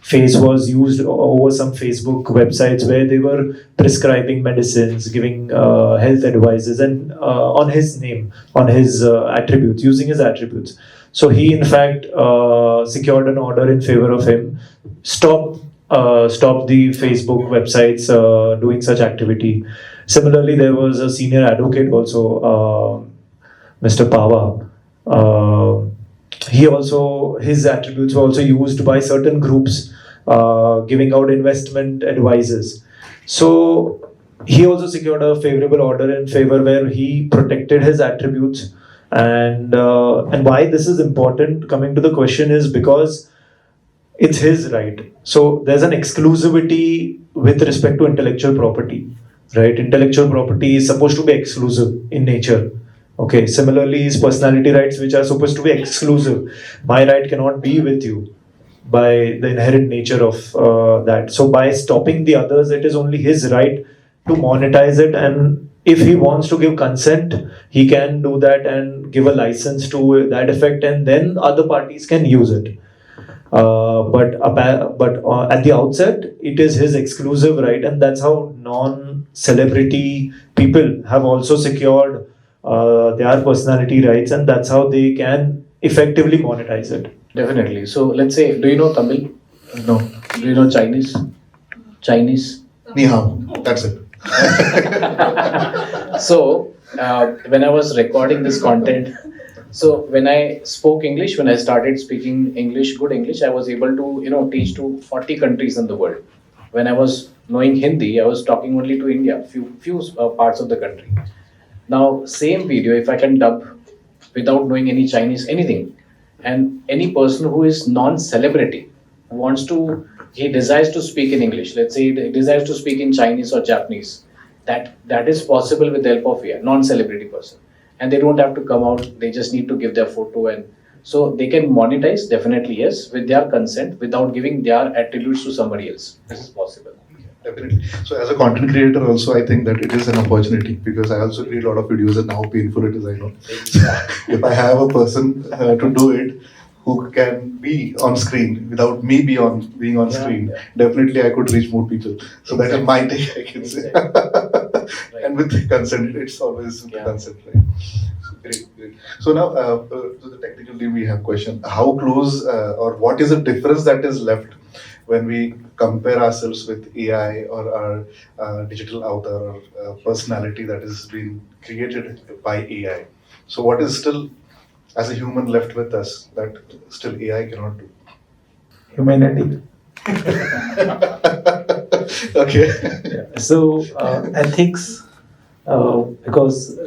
face was used over some Facebook websites where they were prescribing medicines, giving health advices, and on his name, on his attributes, using his attributes. So he in fact secured an order in favor of him. Stop the Facebook websites doing such activity. Similarly, there was a senior advocate also, Mr. Pava. His attributes were also used by certain groups giving out investment advices. So he also secured a favorable order in favor where he protected his attributes. And why this is important, coming to the question, is because it's his right. So there's an exclusivity with respect to intellectual property, right? Intellectual property is supposed to be exclusive in nature. Okay. Similarly, his personality rights, which are supposed to be exclusive. My right cannot be with you by the inherent nature of that. So by stopping the others, it is only his right to monetize it, and if he wants to give consent, he can do that and give a license to that effect, and then other parties can use it. But at the outset, it is his exclusive right, and that's how non-celebrity people have also secured their personality rights, and that's how they can effectively monetize it. Definitely. So let's say, do you know Tamil? No. Do you know Chinese? Chinese? Ni hao. That's it. So when I was recording this content, so when I spoke English, when I started speaking English, good English, I was able to teach to 40 countries in the world. When I was knowing Hindi, I was talking only to India, few parts of the country. Now same video, if I can dub without knowing any Chinese, anything, and any person who is non-celebrity he desires to speak in English, let's say he desires to speak in Chinese or Japanese, that is possible with the help of a non-celebrity person. And they don't have to come out, they just need to give their photo, and so they can monetize, definitely yes, with their consent, without giving their attributes to somebody else. This is possible. Definitely. So as a content creator also, I think that it is an opportunity, because I also create a lot of videos and how painful it is, I know. If I have a person to do it who can be on screen without me being on screen, definitely I could reach more people. So that is my take, I can say. And with consent, it's always with consent, right? So great. So now, to the technical team, we have question. How close or what is the difference that is left when we compare ourselves with AI or our digital avatar or personality that is being created by AI? So what is still, as a human, left with us that still AI cannot do? Humanity. Okay. So ethics, because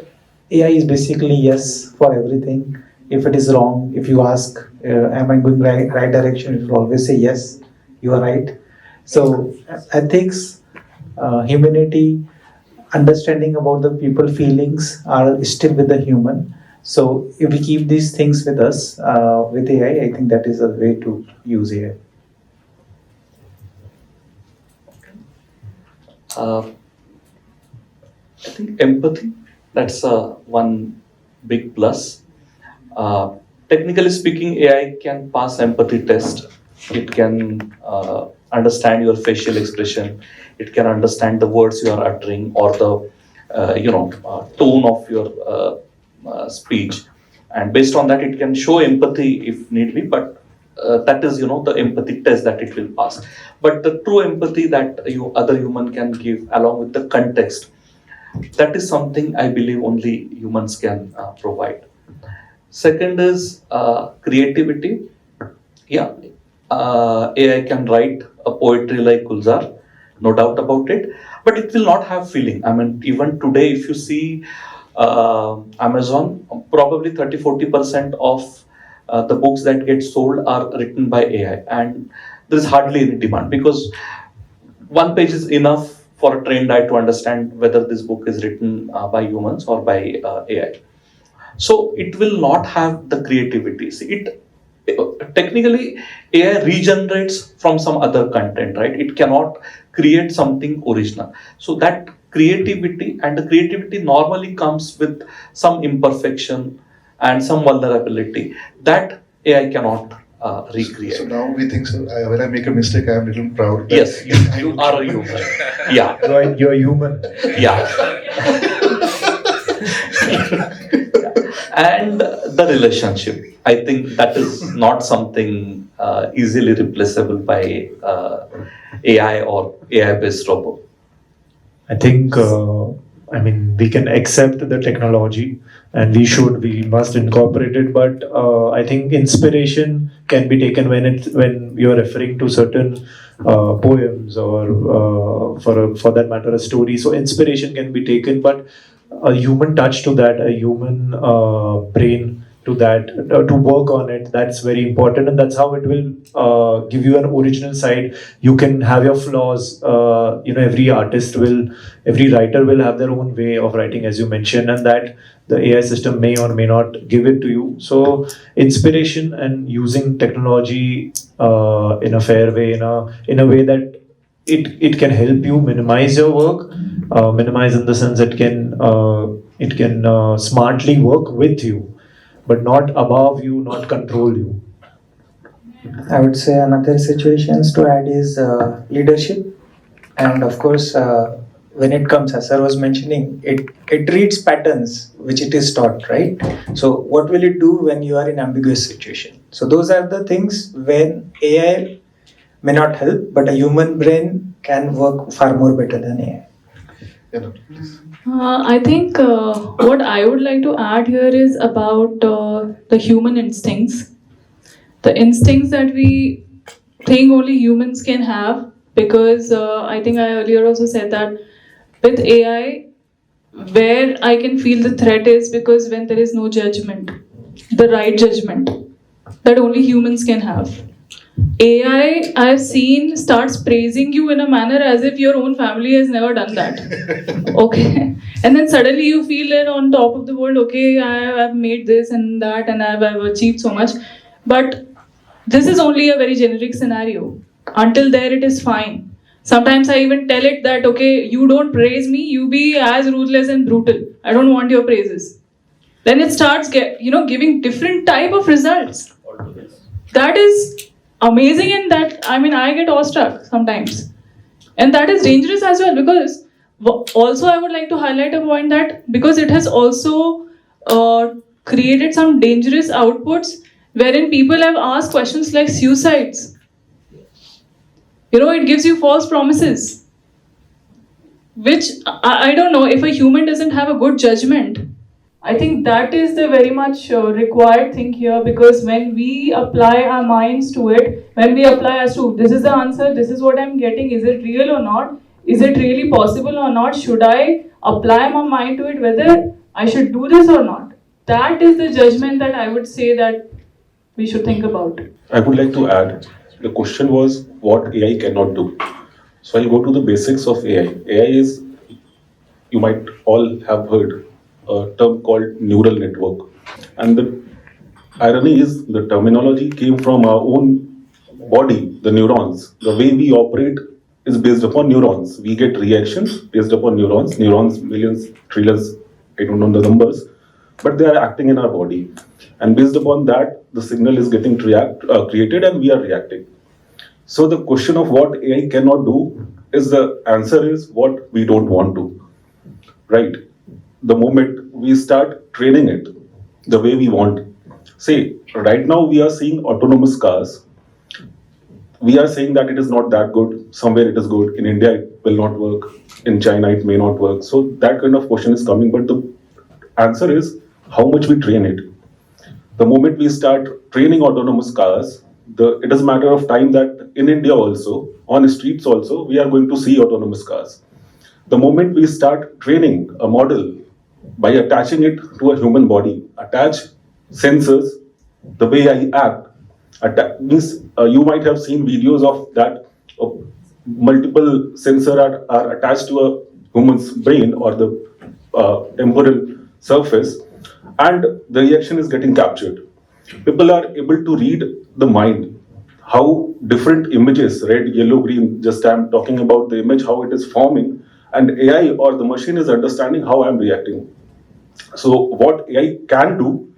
AI is basically yes for everything. If it is wrong, if you ask, am I going right direction? It will always say yes, you are right. So ethics, humanity, understanding about the people feelings are still with the human. So if we keep these things with us with AI, I think that is a way to use AI. I think empathy, that's one big plus. Technically speaking, AI can pass empathy test. It can understand your facial expression. It can understand the words you are uttering or the tone of your speech. And based on that, it can show empathy if need be. But that is, the empathy test that it will pass. But the true empathy that other human can give, along with the context, that is something I believe only humans can provide. Second is creativity. Yeah, AI can write a poetry like Gulzar, no doubt about it, but it will not have feeling. I mean, even today, if you see Amazon, probably 30-40% of the books that get sold are written by AI, and there is hardly any demand because one page is enough for a trained eye to understand whether this book is written by humans or by AI. So it will not have the creativity. See, technically AI regenerates from some other content, right? It cannot create something original. So that creativity, and the creativity normally comes with some imperfection and some vulnerability that AI cannot recreate. So now we think, so when I make a mistake, I am a little proud. that- Yes, you are a human. Yeah, Right, you're human. yeah. And the relationship, I think that is not something easily replaceable by AI or AI based robot. I think, we can accept the technology and we must incorporate it. But I think inspiration can be taken when you're referring to certain poems or for that matter, a story. So inspiration can be taken, but a human touch to that, a human brain to that, to work on it, that's very important, and that's how it will give you an original side. You can have your flaws. Every every writer will have their own way of writing, as you mentioned, and that the AI system may or may not give it to you. So inspiration and using technology in a fair way, in a way that it can help you minimize your work. Minimize in the sense it can smartly work with you, but not above you, not control you. I would say another situations to add is leadership, and of course, when it comes, as sir was mentioning, it reads patterns which it is taught, right? So what will it do when you are in ambiguous situation? So those are the things when AI may not help, but a human brain can work far more better than AI. I think what I would like to add here is about the human instincts. The instincts that we think only humans can have, because I think I earlier also said that with AI, where I can feel the threat is because when there is no judgment, the right judgment that only humans can have. AI, I've seen, starts praising you in a manner as if your own family has never done that. Okay. And then suddenly you feel it on top of the world, okay, I've made this and that and I've achieved so much. But this is only a very generic scenario. Until there, it is fine. Sometimes I even tell it that, okay, you don't praise me, you be as ruthless and brutal. I don't want your praises. Then it starts giving different type of results. That is amazing, and that I get awestruck sometimes, and that is dangerous as well, because also I would like to highlight a point that because it has also created some dangerous outputs wherein people have asked questions like suicides. It gives you false promises, which I don't know, if a human doesn't have a good judgment, I think that is the very much required thing here, because when we apply our minds to it, when we apply as to this is the answer, this is what I'm getting, is it real or not? Is it really possible or not? Should I apply my mind to it, whether I should do this or not? That is the judgment that I would say that we should think about. I would like to add, the question was what AI cannot do. So I'll go to the basics of AI. AI is, you might all have heard a term called neural network. And the irony is the terminology came from our own body, the neurons. The way we operate is based upon neurons. We get reactions based upon neurons. Neurons, millions, trillions, I don't know the numbers, but they are acting in our body. And based upon that, the signal is getting created and we are reacting. So the question of what AI cannot do is, the answer is what we don't want to, right? The moment we start training it the way we want. Say, right now we are seeing autonomous cars. We are saying that it is not that good. Somewhere it is good. In India, it will not work. In China, it may not work. So that kind of question is coming. But the answer is how much we train it. The moment we start training autonomous cars, it is a matter of time that in India also, on streets also, we are going to see autonomous cars. The moment we start training a model by attaching it to a human body, attach sensors, the way I act, means you might have seen videos of that. Multiple sensors are attached to a human's brain or the temporal surface, and the reaction is getting captured. People are able to read the mind, how different images, red, yellow, green, just I'm talking about the image, how it is forming, and AI or the machine is understanding how I'm reacting. So what AI can do,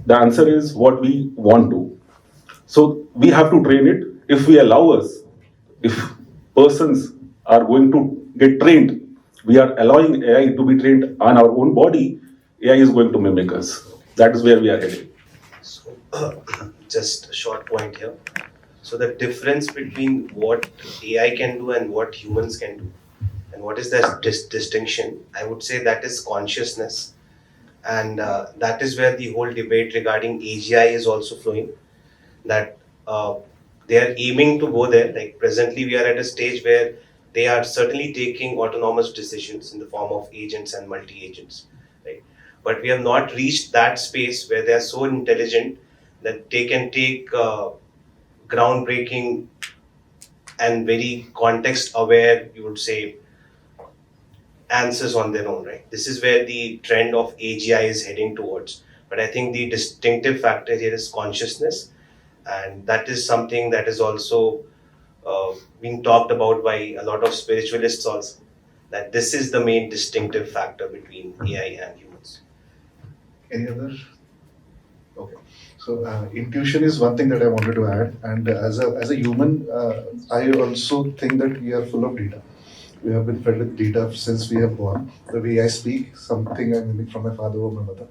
the answer is what we want to. So we have to train it. If we allow us, if persons are going to get trained, we are allowing AI to be trained on our own body, AI is going to mimic us. That is where we are heading. So, just a short point here. So the difference between what AI can do and what humans can do, and what is that distinction? I would say that is consciousness, and that is where the whole debate regarding AGI is also flowing. That they are aiming to go there. Like presently, we are at a stage where they are certainly taking autonomous decisions in the form of agents and multi-agents, right? But we have not reached that space where they are so intelligent that they can take groundbreaking and very context-aware, you would say, answers on their own, right? This is where the trend of AGI is heading towards. But I think the distinctive factor here is consciousness, and that is something that is also being talked about by a lot of spiritualists also, that this is the main distinctive factor between AI and humans. Any other? Okay. So intuition is one thing that I wanted to add, and as a human, I also think that we are full of data. We have been fed with data since we have born. The way I speak, something I mimic from my father or my mother,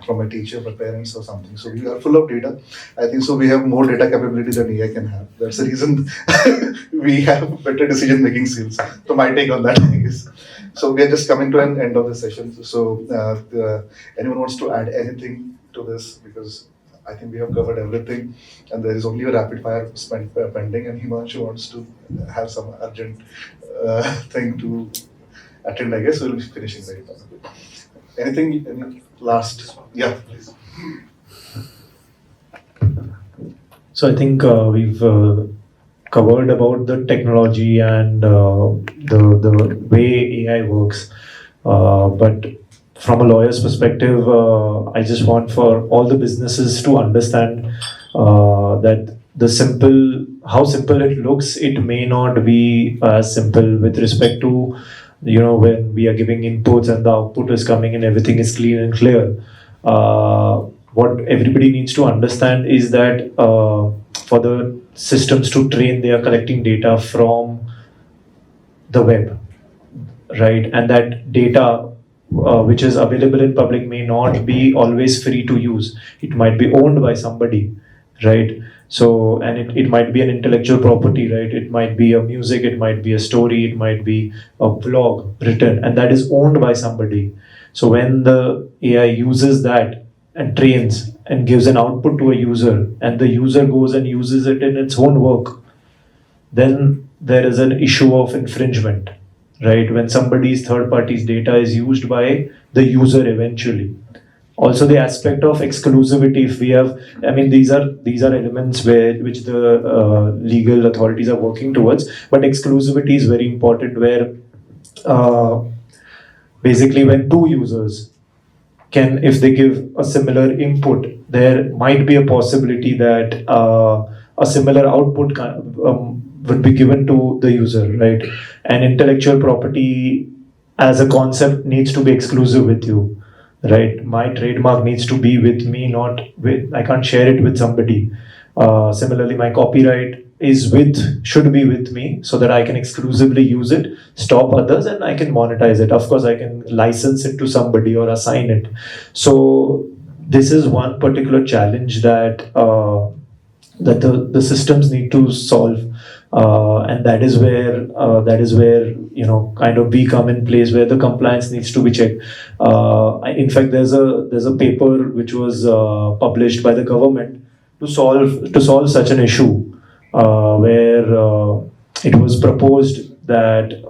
from my teacher, my parents or something. So we are full of data. I think so we have more data capability than AI can have. That's the reason we have better decision making skills. So my take on that is. So we are just coming to an end of the session. So anyone wants to add anything to this? Because I think we have covered everything, and there is only a rapid fire pending, and Himanshu wants to have some urgent thing to attend. I guess we'll be finishing very fast. Anything? Any last? Yeah, please. So I think we've covered about the technology and the way AI works, but from a lawyer's perspective, I just want for all the businesses to understand that how simple it looks, it may not be as simple with respect to, when we are giving inputs and the output is coming and everything is clean and clear. What everybody needs to understand is that for the systems to train, they are collecting data from the web, right? And that data which is available in public may not be always free to use. It might be owned by somebody, right? So, and it might be an intellectual property, right? It might be a music, it might be a story, it might be a blog written, and that is owned by somebody. So when the AI uses that and trains and gives an output to a user, and the user goes and uses it in its own work, then there is an issue of infringement, right? When somebody's third party's data is used by the user eventually. Also, the aspect of exclusivity. If we have, I mean, these are elements which the legal authorities are working towards. But exclusivity is very important. Where basically, when two users can, if they give a similar input, there might be a possibility that a similar output would be given to the user, right? And intellectual property as a concept needs to be exclusive with you. Right, my trademark needs to be with me, not with. I can't share it with somebody. Similarly, my copyright should be with me, so that I can exclusively use it, stop others, and I can monetize it. Of course, I can license it to somebody or assign it. So this is one particular challenge that the systems need to solve, and that is where kind of we come in place, where the compliance needs to be checked. In fact, there's a paper which was published by the government to solve such an issue, where it was proposed that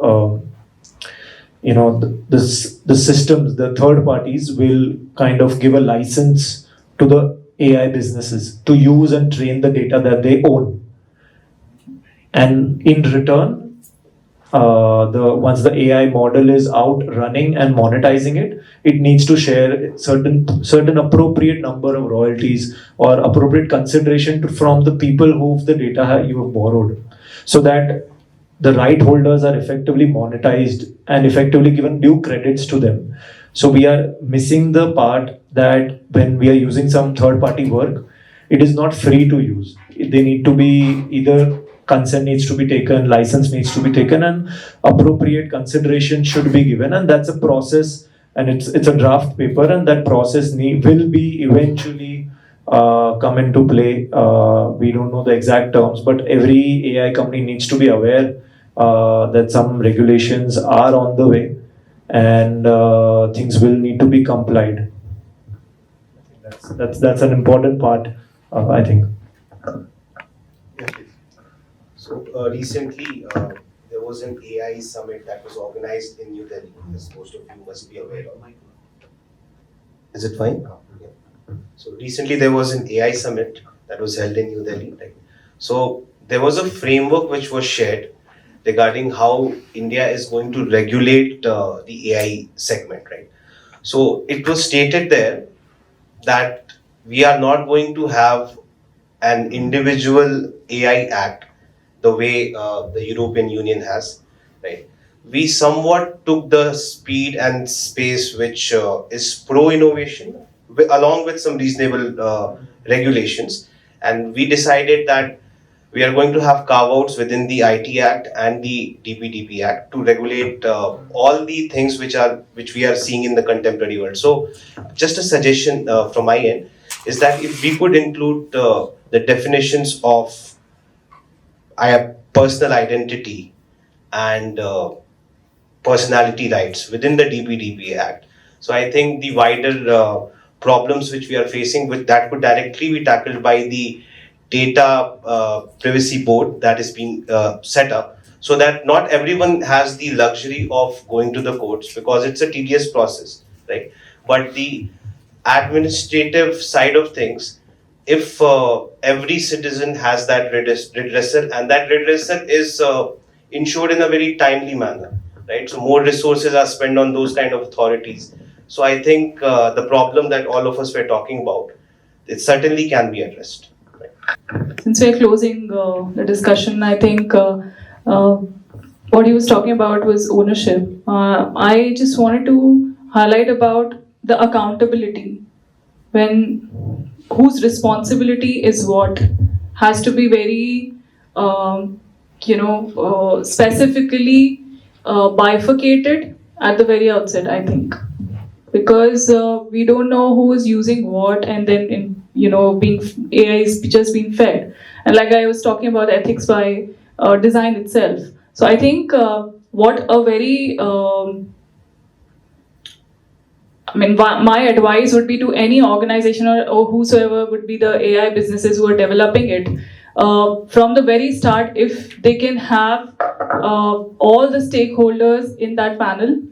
the systems, the third parties will kind of give a license to the AI businesses to use and train the data that they own, and in return, once the AI model is out running and monetizing it, it needs to share certain appropriate number of royalties or appropriate consideration from the people who the data you have borrowed, so that the right holders are effectively monetized and effectively given due credits to them. So we are missing the part that when we are using some third-party work, it is not free to use. They need to be either consent needs to be taken, license needs to be taken, and appropriate consideration should be given. And that's a process, and it's a draft paper, and that process will be eventually come into play. We don't know the exact terms, but every AI company needs to be aware that some regulations are on the way, and things will need to be complied. That's an important part, I think. So recently, there was an AI summit that was organized in New Delhi, as most of you must be aware of. Is it fine? Yeah. So recently, there was an AI summit that was held in New Delhi. Right? So there was a framework which was shared regarding how India is going to regulate the AI segment. Right. So it was stated there that we are not going to have an individual AI act the way the European Union has, right? We somewhat took the speed and space which is pro-innovation along with some reasonable regulations, and we decided that we are going to have carve-outs within the IT Act and the DPDP Act to regulate all the things which we are seeing in the contemporary world. So, just a suggestion from my end is that if we could include the definitions of personal identity and personality rights within the DPDP Act. So I think the wider problems which we are facing with that could directly be tackled by the data privacy board that is being set up, so that not everyone has the luxury of going to the courts because it's a tedious process, right? But the administrative side of things, if every citizen has that redressal, and that redressal is ensured in a very timely manner, right? So more resources are spent on those kind of authorities. So I think the problem that all of us were talking about, it certainly can be addressed. Since we're closing the discussion, I think what he was talking about was ownership. I just wanted to highlight about the accountability. When whose responsibility is what has to be very, specifically bifurcated at the very outset, I think. Because we don't know who is using what, and then AI is just being fed. And like I was talking about ethics by design itself. So I think what a very I mean, my advice would be to any organization or whosoever would be the AI businesses who are developing it. From the very start, if they can have all the stakeholders in that panel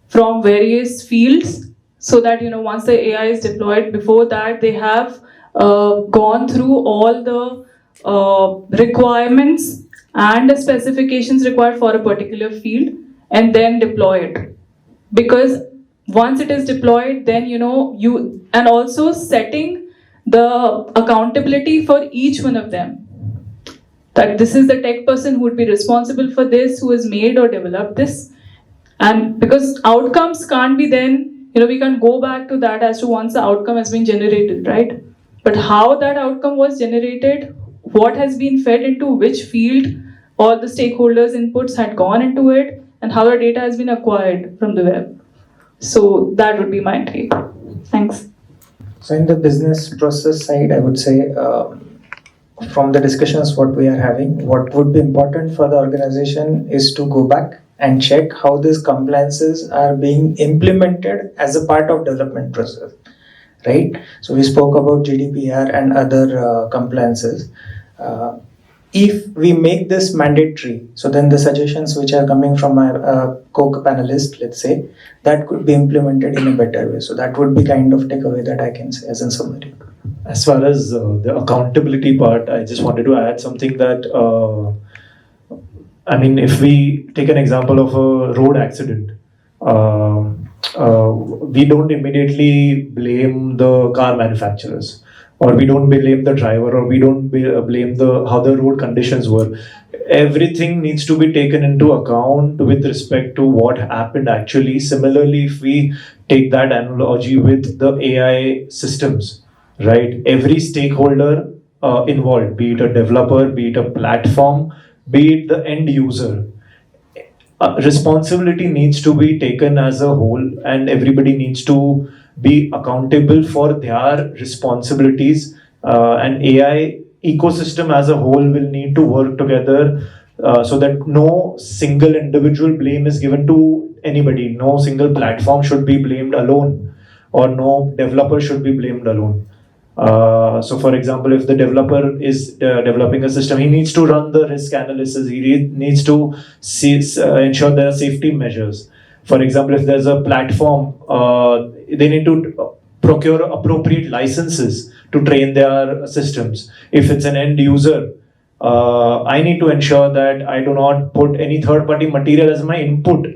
from various fields, so that once the AI is deployed, before that they have gone through all the requirements and the specifications required for a particular field, and then deploy it. Because once it is deployed, then you, and also setting the accountability for each one of them, that this is the tech person who would be responsible for this, who has made or developed this. And because outcomes can't be then, we can't go back to that as to once the outcome has been generated, right? But how that outcome was generated, what has been fed into which field, all the stakeholders' inputs had gone into it, and how the data has been acquired from the web. So that would be my take. Thanks. So in the business process side, I would say from the discussions what we are having, what would be important for the organization is to go back and check how these compliances are being implemented as a part of development process, right? So we spoke about GDPR and other compliances. If we make this mandatory, so then the suggestions which are coming from our co-panelist, let's say, that could be implemented in a better way. So that would be kind of takeaway that I can say as a summary. As far as the accountability part, I just wanted to add something that, if we take an example of a road accident, we don't immediately blame the car manufacturers, or we don't blame the driver, or we don't blame how the road conditions were. Everything needs to be taken into account with respect to what happened actually. Similarly, if we take that analogy with the AI systems, right? Every stakeholder involved, be it a developer, be it a platform, be it the end user, responsibility needs to be taken as a whole, and everybody needs to be accountable for their responsibilities, and AI ecosystem as a whole will need to work together so that no single individual blame is given to anybody. No single platform should be blamed alone, or no developer should be blamed alone. So for example, if the developer is developing a system, he needs to run the risk analysis, he needs to ensure there are safety measures. For example, if there's a platform, they need to procure appropriate licenses to train their systems. If it's an end user, I need to ensure that I do not put any third-party material as my input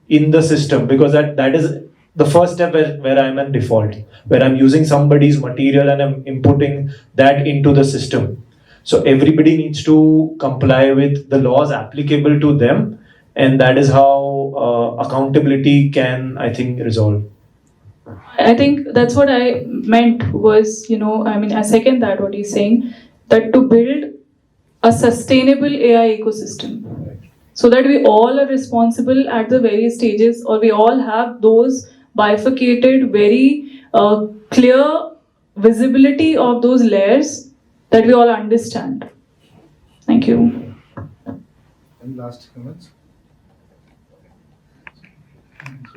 in the system, because that is the first step where I'm in default, where I'm using somebody's material and I'm inputting that into the system. So everybody needs to comply with the laws applicable to them, and that is how accountability can, I think, resolve. I think that's what I meant was, I second that what he's saying, that to build a sustainable AI ecosystem, so that we all are responsible at the various stages, or we all have those bifurcated, very clear visibility of those layers that we all understand. Thank you. Any last comments?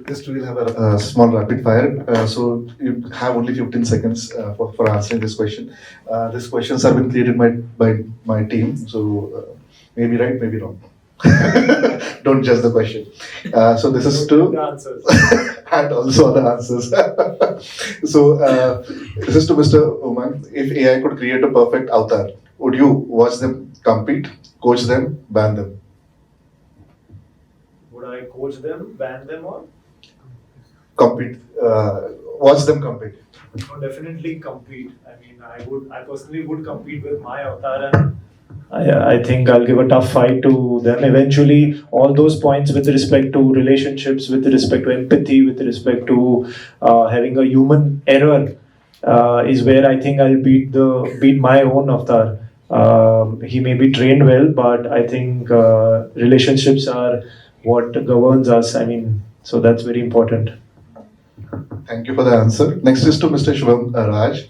Just we'll have a small rapid fire. So you have only 15 seconds for answering this question. These questions have been created by my team, so maybe right, maybe wrong. Don't judge the question. So this is to the answers. and also the answers. So this is to Mr. Oman. If AI could create a perfect avatar, would you watch them compete, coach them, ban them? Would I coach them, ban them, or? Compete. Watch them compete. No, definitely compete. I personally would compete with my avatar, and I think I'll give a tough fight to them. Eventually, all those points with respect to relationships, with respect to empathy, with respect to having a human error, is where I think I'll beat my own avatar. He may be trained well, but I think relationships are what governs us. So that's very important. Thank you for the answer. Next is to Mr. Shubham Raj.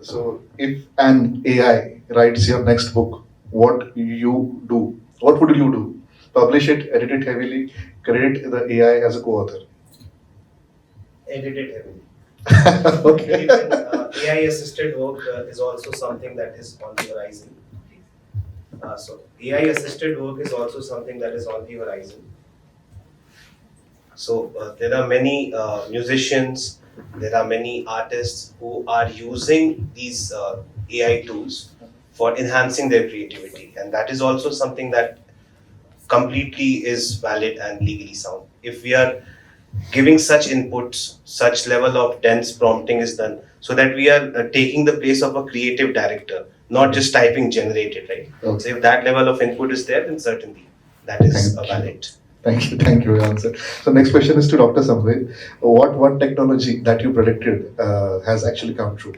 So if an AI writes your next book, what would you do? Publish it, edit it heavily, credit the AI as a co-author. Edit it heavily. Okay. Even, AI-assisted work is also something that is on the horizon. So AI-assisted work is also something that is on the horizon. So there are many musicians, there are many artists who are using these AI tools for enhancing their creativity, and that is also something that completely is valid and legally sound. If we are giving such inputs, such level of dense prompting is done, so that we are taking the place of a creative director, not just typing generated, right? Okay. So if that level of input is there, then certainly that is Thank you. valid. Thank you for your answer. So next question is to Dr. Sabale. What one technology that you predicted has actually come true?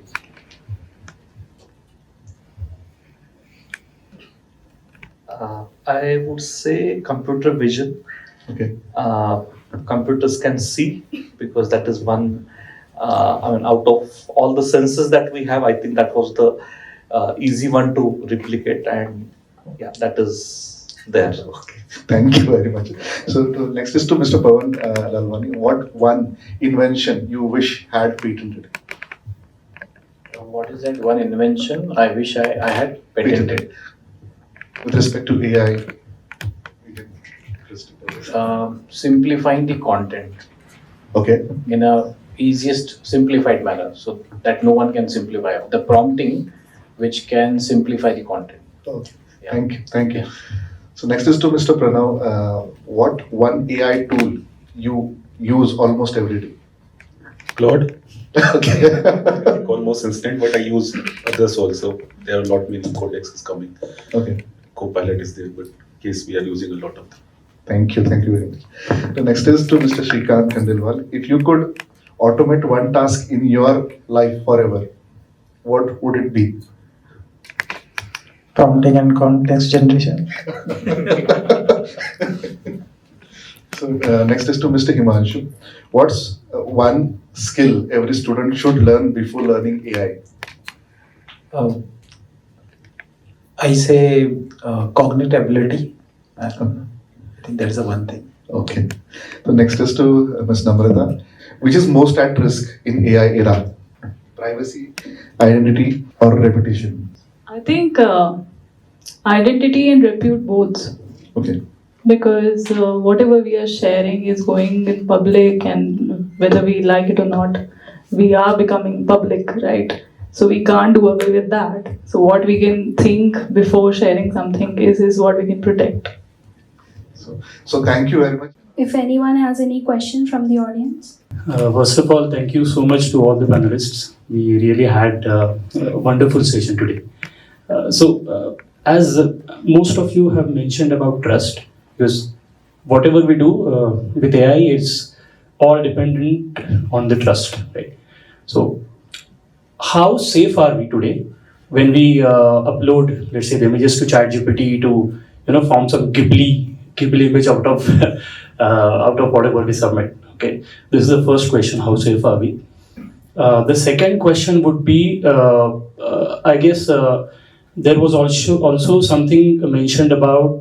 I would say computer vision. Okay. Computers can see, because that is one. Out of all the senses that we have, I think that was the easy one to replicate, and yeah, that is there. Okay. Thank you very much. So next is to Mr. Pawan Lalwani. What one invention you wish had patented? What is that one invention I wish I had patented? With respect to AI. Simplifying the content Okay. in a easiest simplified manner, so that no one can simplify. The prompting which can simplify the content. Okay. Yeah. Thank you. So next is to Mr. Pranav. What one AI tool you use almost every day? Claude, Okay. almost instant, but I use others also. There are a lot many codexes coming. Okay. Copilot is there, but in case we are using a lot of them. Thank you very much. The next is to Mr. Shrikant Khandelwal. If you could automate one task in your life forever, what would it be? Prompting and context generation. So next is to Mr. Himanshu. What's one skill every student should learn before learning AI? I say cognitive ability. I think that is the one thing. Okay. So next is to Ms. Namrata. Which is most at risk in AI era? Privacy, identity, or reputation? I think identity and repute both, Okay. because whatever we are sharing is going in public, and whether we like it or not, we are becoming public, right? So we can't do away with that. So what we can think before sharing something is what we can protect. So thank you very much. If anyone has any question from the audience. First of all, thank you so much to all the panelists. We really had a wonderful session today. As most of you have mentioned about trust, because whatever we do with AI is all dependent on the trust, right? So, how safe are we today when we upload, let's say, the images to ChatGPT to form some Ghibli image out of whatever we submit? Okay, this is the first question: how safe are we? The second question would be, I guess there was also something mentioned about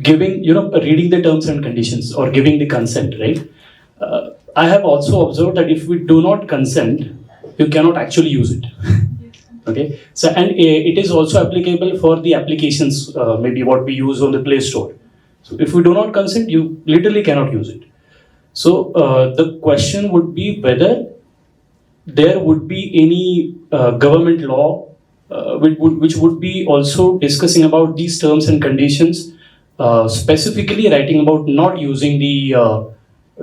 giving, reading the terms and conditions or giving the consent, right? I have also observed that if we do not consent, you cannot actually use it. Okay, so and it is also applicable for the applications, maybe what we use on the Play Store. So if we do not consent, you literally cannot use it. So the question would be whether there would be any government law which would be also discussing about these terms and conditions, specifically writing about not using the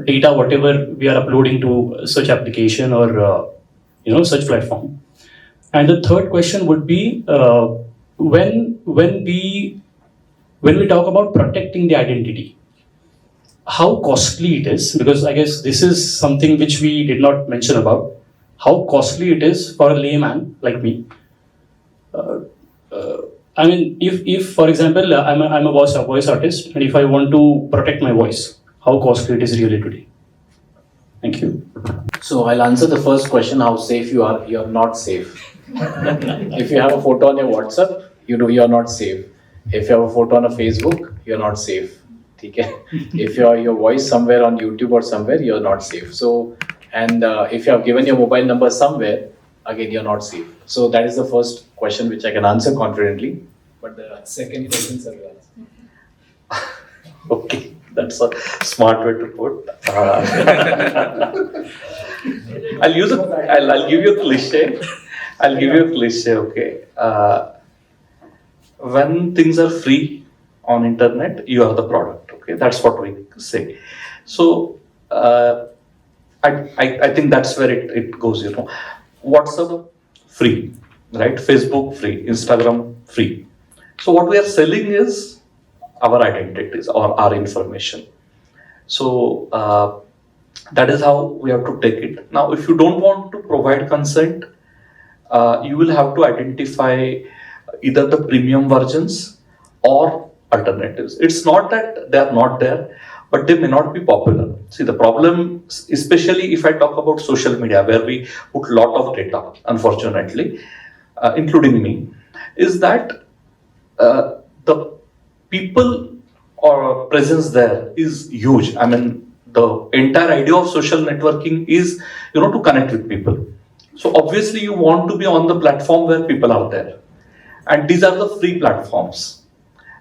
data whatever we are uploading to such application or such platform. And the third question would be when we talk about protecting the identity, how costly it is, because I guess this is something which we did not mention about, how costly it is for a layman like me. I mean, if for example, I'm a voice artist, and if I want to protect my voice, how costly it is really today? Thank you. So I'll answer the first question: how safe you are? You are not safe. If you have a photo on your WhatsApp, you are not safe. If you have a photo on a Facebook, you're not safe. ठीक है? If your voice somewhere on YouTube or somewhere, you're not safe. So, and if you have given your mobile number somewhere, again, you're not safe. So that is the first question which I can answer confidently. But the second question, sir, will answer. Okay, that's a smart way to put. I'll give you a cliche. I'll give you a cliche. Okay, when things are free on internet, you are the product. Okay, that's what we say. So I think that's where it goes. You know, WhatsApp free, right? Facebook free, Instagram free. So what we are selling is our identities or our information. So that is how we have to take it. Now, if you don't want to provide consent, you will have to identify either the premium versions or alternatives. It's not that they are not there, but they may not be popular. See, the problem, especially if I talk about social media, where we put a lot of data, unfortunately, including me, is that the people or presence there is huge. I mean, the entire idea of social networking is, to connect with people. So obviously you want to be on the platform where people are there. And these are the free platforms.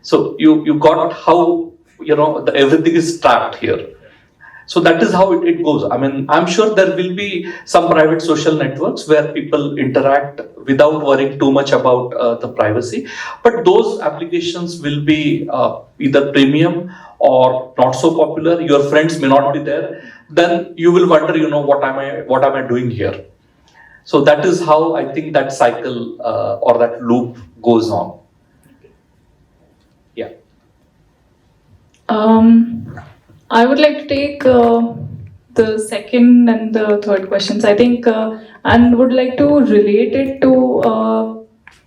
So you got how, everything is trapped here. So that is how it goes. I mean, I'm sure there will be some private social networks where people interact without worrying too much about the privacy. But those applications will be either premium or not so popular. Your friends may not be there. Then you will wonder, what am I doing here? So that is how I think that cycle or that loop goes on. Yeah. I would like to take the second and the third questions. I think, and would like to relate it to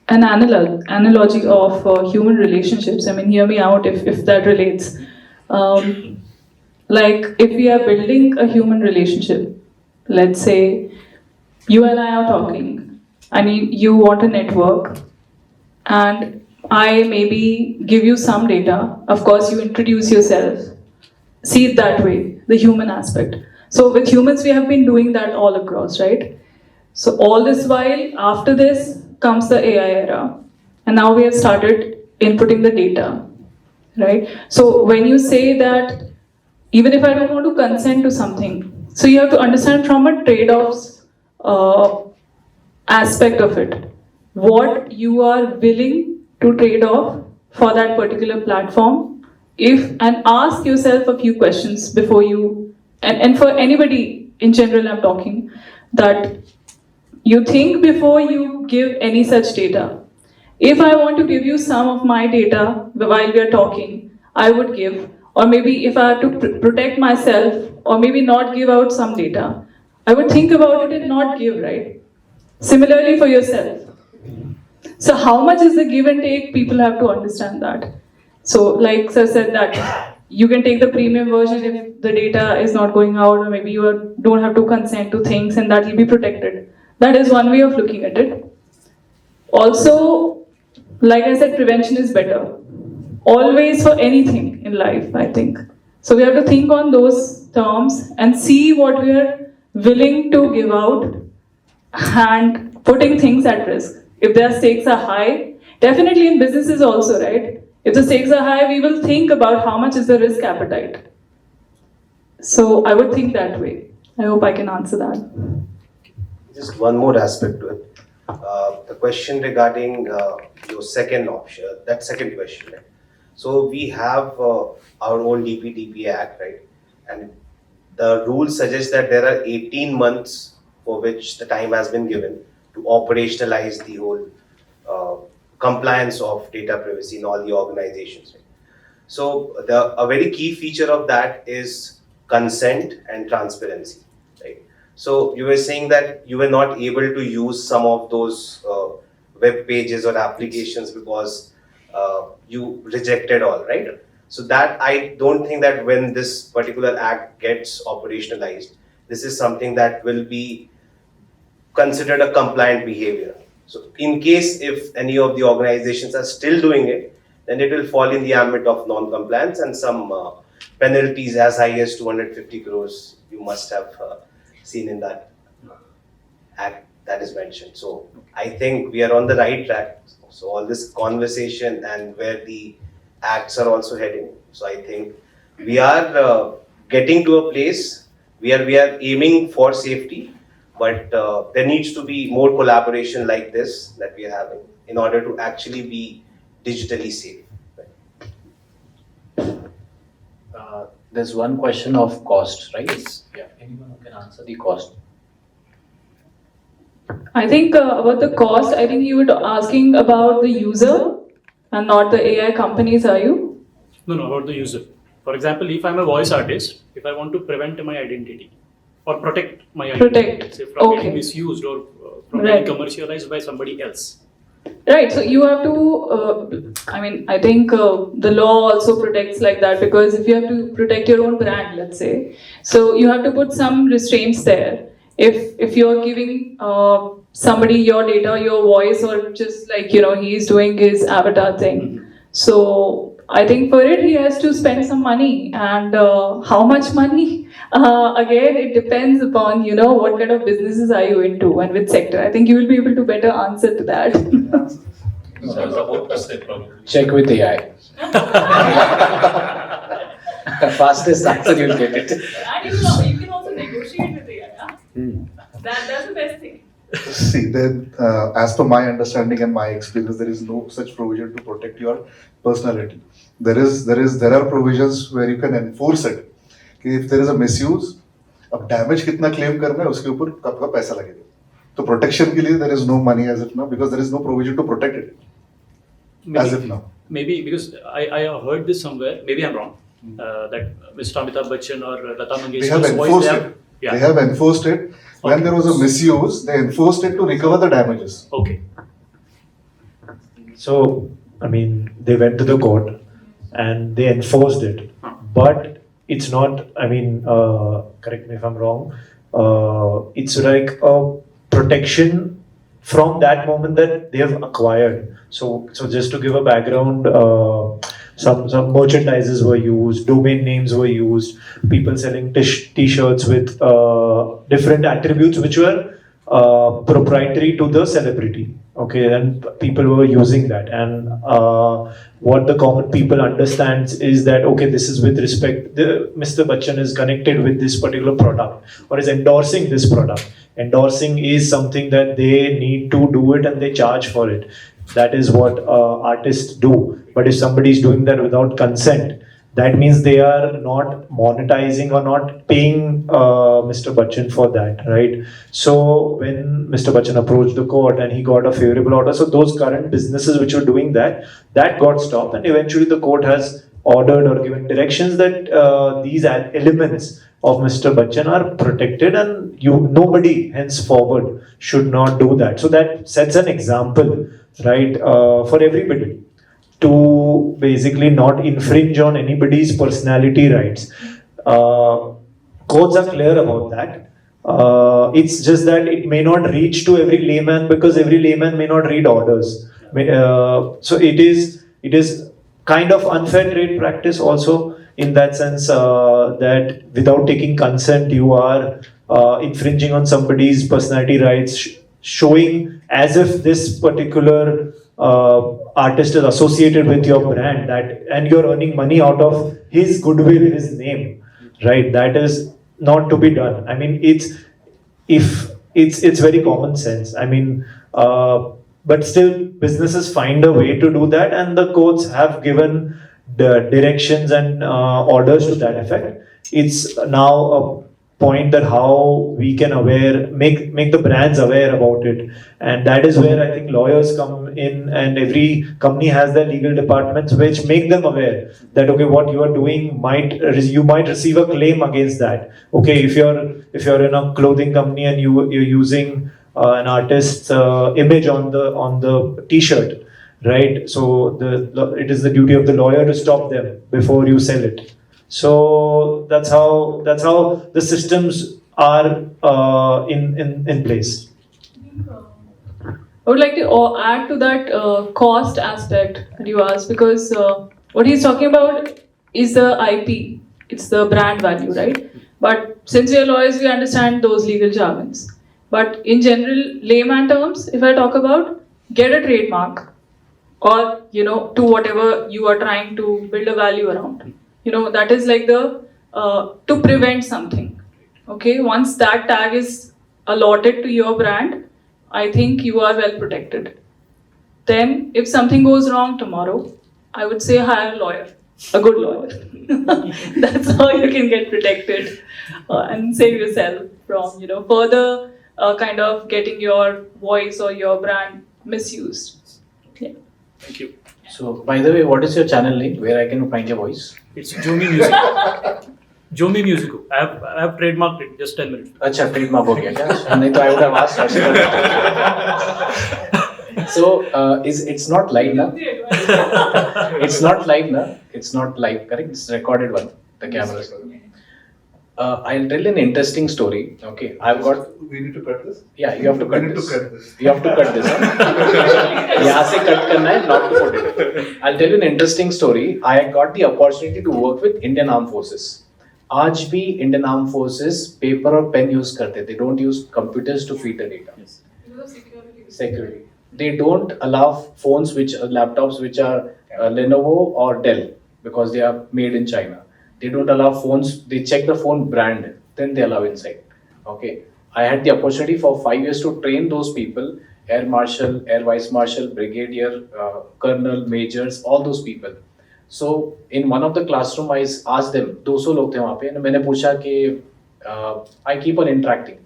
an analogy of human relationships. I mean, hear me out if that relates. Like if we are building a human relationship, let's say you and I are talking, and you want a network, and I maybe give you some data. Of course, you introduce yourself. See it that way, the human aspect. So with humans, we have been doing that all across, right? So all this while, after this comes the AI era. And now we have started inputting the data, right? So when you say that, even if I don't want to consent to something, so you have to understand from a trade-offs aspect of it, what you are willing to trade off for that particular platform, and ask yourself a few questions before you, and for anybody in general I'm talking, that you think before you give any such data. If I want to give you some of my data while we are talking, I would give. Or maybe if I have to protect myself, or maybe not give out some data, I would think about it and not give, right? Similarly for yourself. So how much is the give and take? People have to understand that. So like sir said that you can take the premium version if the data is not going out, or maybe you don't have to consent to things and that will be protected. That is one way of looking at it. Also, like I said, prevention is better. Always for anything in life, I think. So we have to think on those terms and see what we are willing to give out and putting things at risk. If their stakes are high, definitely in businesses also, right? If the stakes are high, we will think about how much is the risk appetite. So I would think that way. I hope I can answer that. Just one more aspect to it. The question regarding your second option, that second question. Right? So we have our own DPDP Act, right? And the rules suggest that there are 18 months for which the time has been given to operationalize the whole compliance of data privacy in all the organizations. Right? So a very key feature of that is consent and transparency. Right? So you were saying that you were not able to use some of those web pages or applications because you rejected all, right? So that I don't think that when this particular act gets operationalized, this is something that will be considered a compliant behavior. So in case if any of the organizations are still doing it, then it will fall in the ambit of non-compliance, and some penalties as high as 250 crores you must have seen in that act that is mentioned. So I think we are on the right track. So all this conversation and where the acts are also heading. So I think we are getting to a place where we are aiming for safety, but there needs to be more collaboration like this that we are having in order to actually be digitally safe. There's one question of cost, right? Yeah, anyone who can answer the cost. I think about the cost, I think you were asking about the user and not the AI companies, are you? No, about the user. For example, if I'm a voice artist, if I want to prevent my identity or protect my identity, say from getting misused or from getting commercialized by somebody else. Right, so you have to, I think the law also protects like that, because if you have to protect your own brand, let's say, so you have to put some restraints there. If you're giving somebody your data, your voice, or just like, he's doing his avatar thing. So I think for it, he has to spend some money. And how much money? Again, it depends upon, what kind of businesses are you into and which sector. I think you will be able to better answer to that. Check with AI. Fastest answer you'll get it. And you can also negotiate with AI. That's the best thing. See, then, as per my understanding and my experience, there is no such provision to protect your personality. There are provisions where you can enforce it. कि if there is a misuse, अब damage कितना claim करना है उसके ऊपर आपका पैसा लगेगा. तो protection के लिए there is no money as of now because there is no provision to protect it. As of now. Maybe because I heard this somewhere. Maybe I'm wrong. That Mr. Amitabh Bachchan or Lata Mangeshkar's voice. They have enforced it. When there was a misuse, they enforced it to recover the damages. Okay. So, they went to the court and they enforced it. But it's not, correct me if I'm wrong, it's like a protection from that moment that they have acquired. So just to give a background, some merchandises were used, domain names were used, people selling t-shirts with different attributes which were proprietary to the celebrity. Okay, and people were using that, and what the common people understands is that, okay, this is with respect, Mr. Bachchan is connected with this particular product or is endorsing this product. Endorsing is something that they need to do it and they charge for it. That is what artists do. But if somebody is doing that without consent, that means they are not monetizing or not paying Mr. Bachchan for that, right? So when Mr. Bachchan approached the court and he got a favorable order, so those current businesses which were doing that got stopped, and eventually the court has ordered or given directions that these elements of Mr. Bachchan are protected, and nobody henceforward should not do that. So that sets an example, right, for everybody, to basically not infringe on anybody's personality rights. Codes are clear about that. It's just that it may not reach to every layman because every layman may not read orders. So it is kind of unfair trade practice also, in that sense that without taking consent you are infringing on somebody's personality rights, showing as if this particular artist is associated with your brand, and you're earning money out of his goodwill, his name, right? That is not to be done. It's very common sense. But still businesses find a way to do that, and the courts have given the directions and orders to that effect. It's now a point that how we can make the brands aware about it, and that is where I think lawyers come in, and every company has their legal departments which make them aware that, okay, what you are doing you might receive a claim against that. Okay, if you're in a clothing company and you're using an artist's image on the t-shirt, right? So it is the duty of the lawyer to stop them before you sell it. So that's how the systems are in place. I would like to add to that cost aspect that you asked, because what he's talking about is the IP, it's the brand value, right? But since we are lawyers, we understand those legal jargons. But in general, layman terms, if I talk about, get a trademark, or to whatever you are trying to build a value around. That is like the to prevent something. Okay, once that tag is allotted to your brand, I think you are well protected. Then, if something goes wrong tomorrow, I would say hire a lawyer, a good lawyer. That's how you can get protected and save yourself from further kind of getting your voice or your brand misused. Yeah. Thank you. So, by the way, what is your channel name where I can find your voice? It's Jomi Music. Jomi Musico. I have trademarked it. Just 10 minutes. अच्छा trademark हो गया क्या? नहीं तो I would have asked first. So it's not live now. It's not live now. It's not live, correct? It's recorded one. The cameras. I'll tell an interesting story. Okay, I've got. We need to cut this. Yeah, you have to cut We need this. to cut this. You have to cut this. यहाँ से cut करना है, not to put it. I'll tell you an interesting story. I got the opportunity to work with Indian Armed Forces. आज भी Indian Armed Forces paper और pen use करते. They don't use computers to feed the data. Yes. Security. They don't allow phones laptops which are Lenovo or Dell because they are made in China. They don't allow phones. They check the phone brand, then they allow inside. Okay. I had the opportunity for 5 years to train those people: Air Marshal, Air Vice Marshal, Brigadier, Colonel, Majors, all those people. So in one of the classroom, I asked them, 200 लोग थे वहाँ पे, and मैंने पूछा कि I keep on interacting.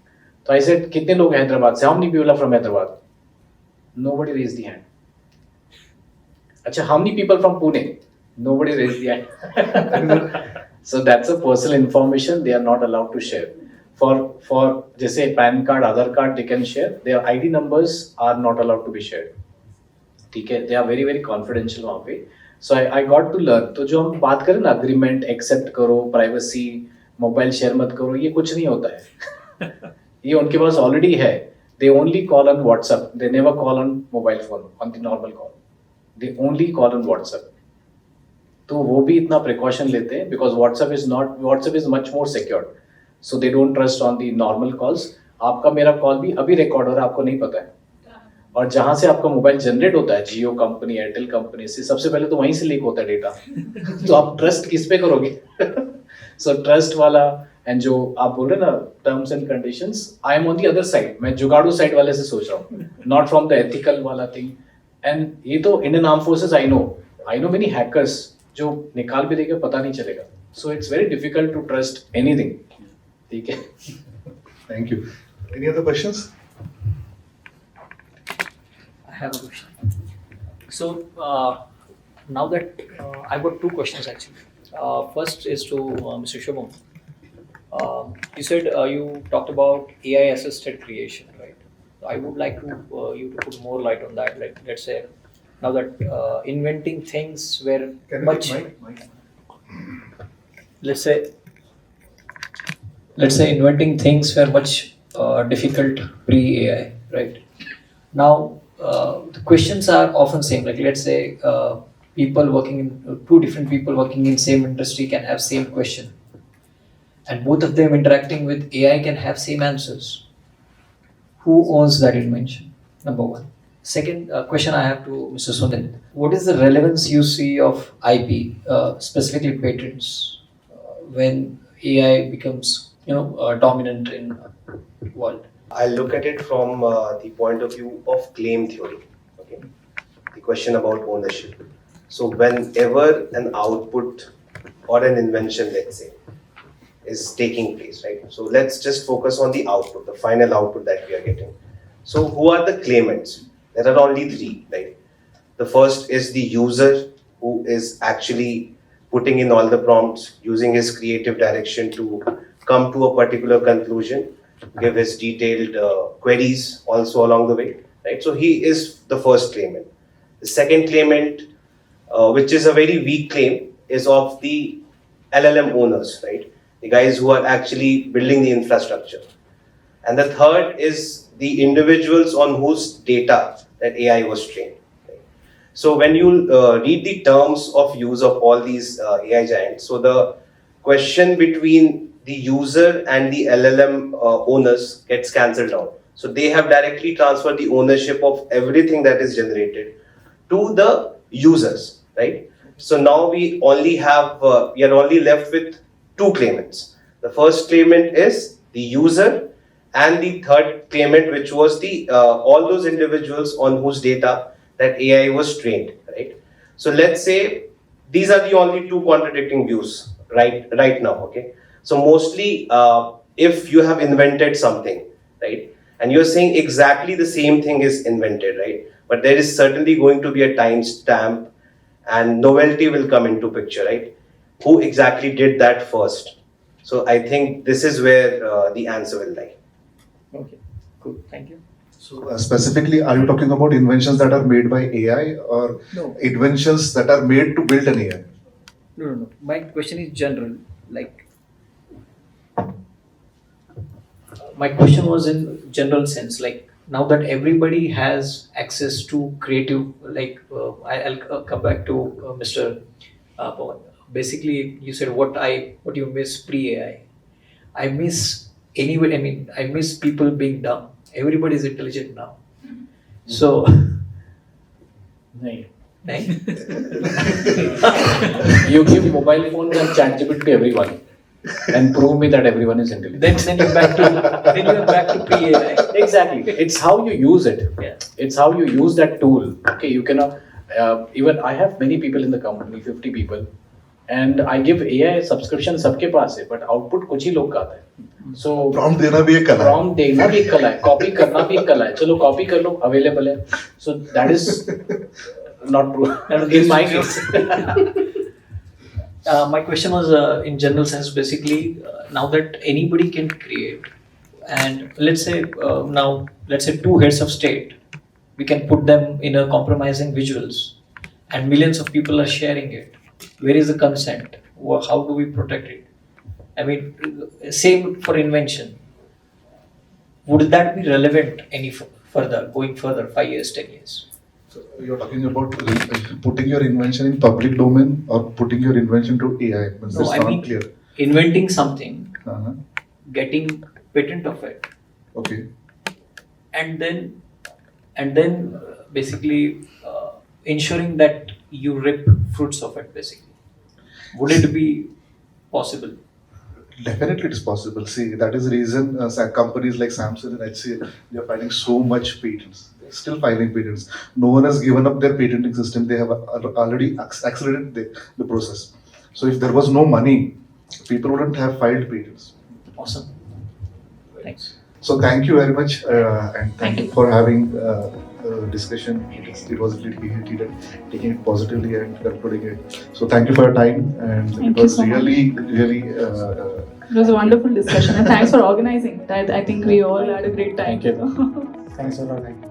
So I said, कितने लोग हैं हैदराबाद से? How many people are from Hyderabad? Nobody raised the hand. अच्छा, how many people from Pune? Nobody raised the hand. So that's a personal information they are not allowed to share. For जैसे PAN card, Aadhaar card, they can share. Their ID numbers are not allowed to be shared. ठीक है? They are very very confidential वहाँ पे. So I got to learn. तो जो हम बात करें ना, agreement accept करो, privacy, mobile share मत करो, ये कुछ नहीं होता है. ये उनके पास already है. They only call on WhatsApp. They never call on mobile phone, on the normal call. They only call on WhatsApp. तो वो भी इतना precaution लेते हैं because WhatsApp is much more secured. So they don't trust on the normal calls. आपका मेरा call भी अभी रिकॉर्ड हो रहा है, आपको नहीं पता है. और जहाँ से आपका मोबाइल जनरेट होता है, जियो कंपनी, एयरटेल कंपनी से, सबसे पहले तो वहीं से लीक होता है डेटा. तो आप ट्रस्ट किस पे करोगे? सो ट्रस्ट वाला एंड जो आप बोल रहे ना terms and conditions, I am on the other side. मैं जुगाड़ू साइड वाले से सोच रहा हूँ, नॉट फ्रॉम द एथिकल वाला थिंग. एंड ये तो Indian arm forces I know many hackers जो निकाल भी देगा पता नहीं चलेगा. So it's very difficult to trust anything. ठीक है. Thank you. Any other questions? I have a question. So now that I've got two questions actually. First is to Mr. Shubham. You said you talked about AI assisted creation, right? I would like to you to put more light on that. Like, let's say now that inventing things were much. Let's say inventing things were much difficult pre-AI, right? Now the questions are often same. Like, let's say two different people working in same industry can have same question, and both of them interacting with AI can have same answers. Who owns that invention? Number one. Second question I have to Mr. Suneet. What is the relevance you see of IP, specifically patents, when AI becomes dominant in world? I'll look at it from the point of view of claim theory. Okay, the question about ownership. So whenever an output or an invention, let's say, is taking place, right? So let's just focus on the output, the final output that we are getting. So who are the claimants? There are only three, right? The first is the user, who is actually putting in all the prompts, using his creative direction to come to a particular conclusion, give his detailed queries also along the way, right? So he is the first claimant. The second claimant, which is a very weak claim, is of the LLM owners, right? The guys who are actually building the infrastructure. And the third is the individuals on whose data that AI was trained. Right? So when you read the terms of use of all these AI giants, so the question between the user and the LLM owners gets cancelled out. So they have directly transferred the ownership of everything that is generated to the users, right? So now we only have, we are only left with two claimants. The first claimant is the user, and the third claimant, which was the all those individuals on whose data that AI was trained, right? So let's say these are the only two contradicting views right now, okay? So mostly, if you have invented something, right, and you're saying exactly the same thing is invented, right? But there is certainly going to be a timestamp, and novelty will come into picture, right? Who exactly did that first? So I think this is where the answer will lie. Okay, cool. Thank you. So specifically, are you talking about inventions that are made by AI or No. inventions that are made to build an AI? No. My question is general. Like, my question was in general sense. Like, now that everybody has access to creative, like, I'll come back to Mr. Pawan. Basically, you said what you miss pre-AI. I miss anyway. I mean, I miss people being dumb. Everybody is intelligent now. So. Nahin. You give mobile phones and ChatGPT to everyone and prove me that everyone is intelligent. then you're back to pre-AI. Exactly. It's how you use it. Yeah. It's how you use that tool. Okay, you cannot. Even I have many people in the company, 50 people, and I give AI subscription सबके पास है, but output कुछ ही लोग का आता है. So prompt देना भी एक कला है. Prompt देना भी एक कला है. Copy करना भी एक कला है. चलो copy कर लो, available है. So that is not true in my case. My question was in general sense. Basically, now that anybody can create, and let's say two heads of state, we can put them in a compromising visuals, and millions of people are sharing it. Where is the consent? How do we protect it? I mean, same for invention. Would that be relevant any further, going further, 5 years, 10 years? So you're talking about putting your invention in public domain or putting your invention to AI? No, I mean clear. Inventing something, Uh-huh. getting patent of it, Okay. and then basically ensuring that you reap fruits of it. Basically, would it be possible? Definitely it is possible. See, that is the reason companies like Samsung and HCL, they are filing so much patents. They're still filing patents. No one has given up their patenting system. They have already accelerated the process. So if there was no money, people wouldn't have filed patents. Awesome. Thanks. So thank you very much, and thank you for having discussion. It was really heated, taking it positively and concluding it. So thank you for your time, and Thank it you was so much. really. It was a wonderful discussion, and thanks for organizing. I think we all had a great time. Thank you. Thanks a lot.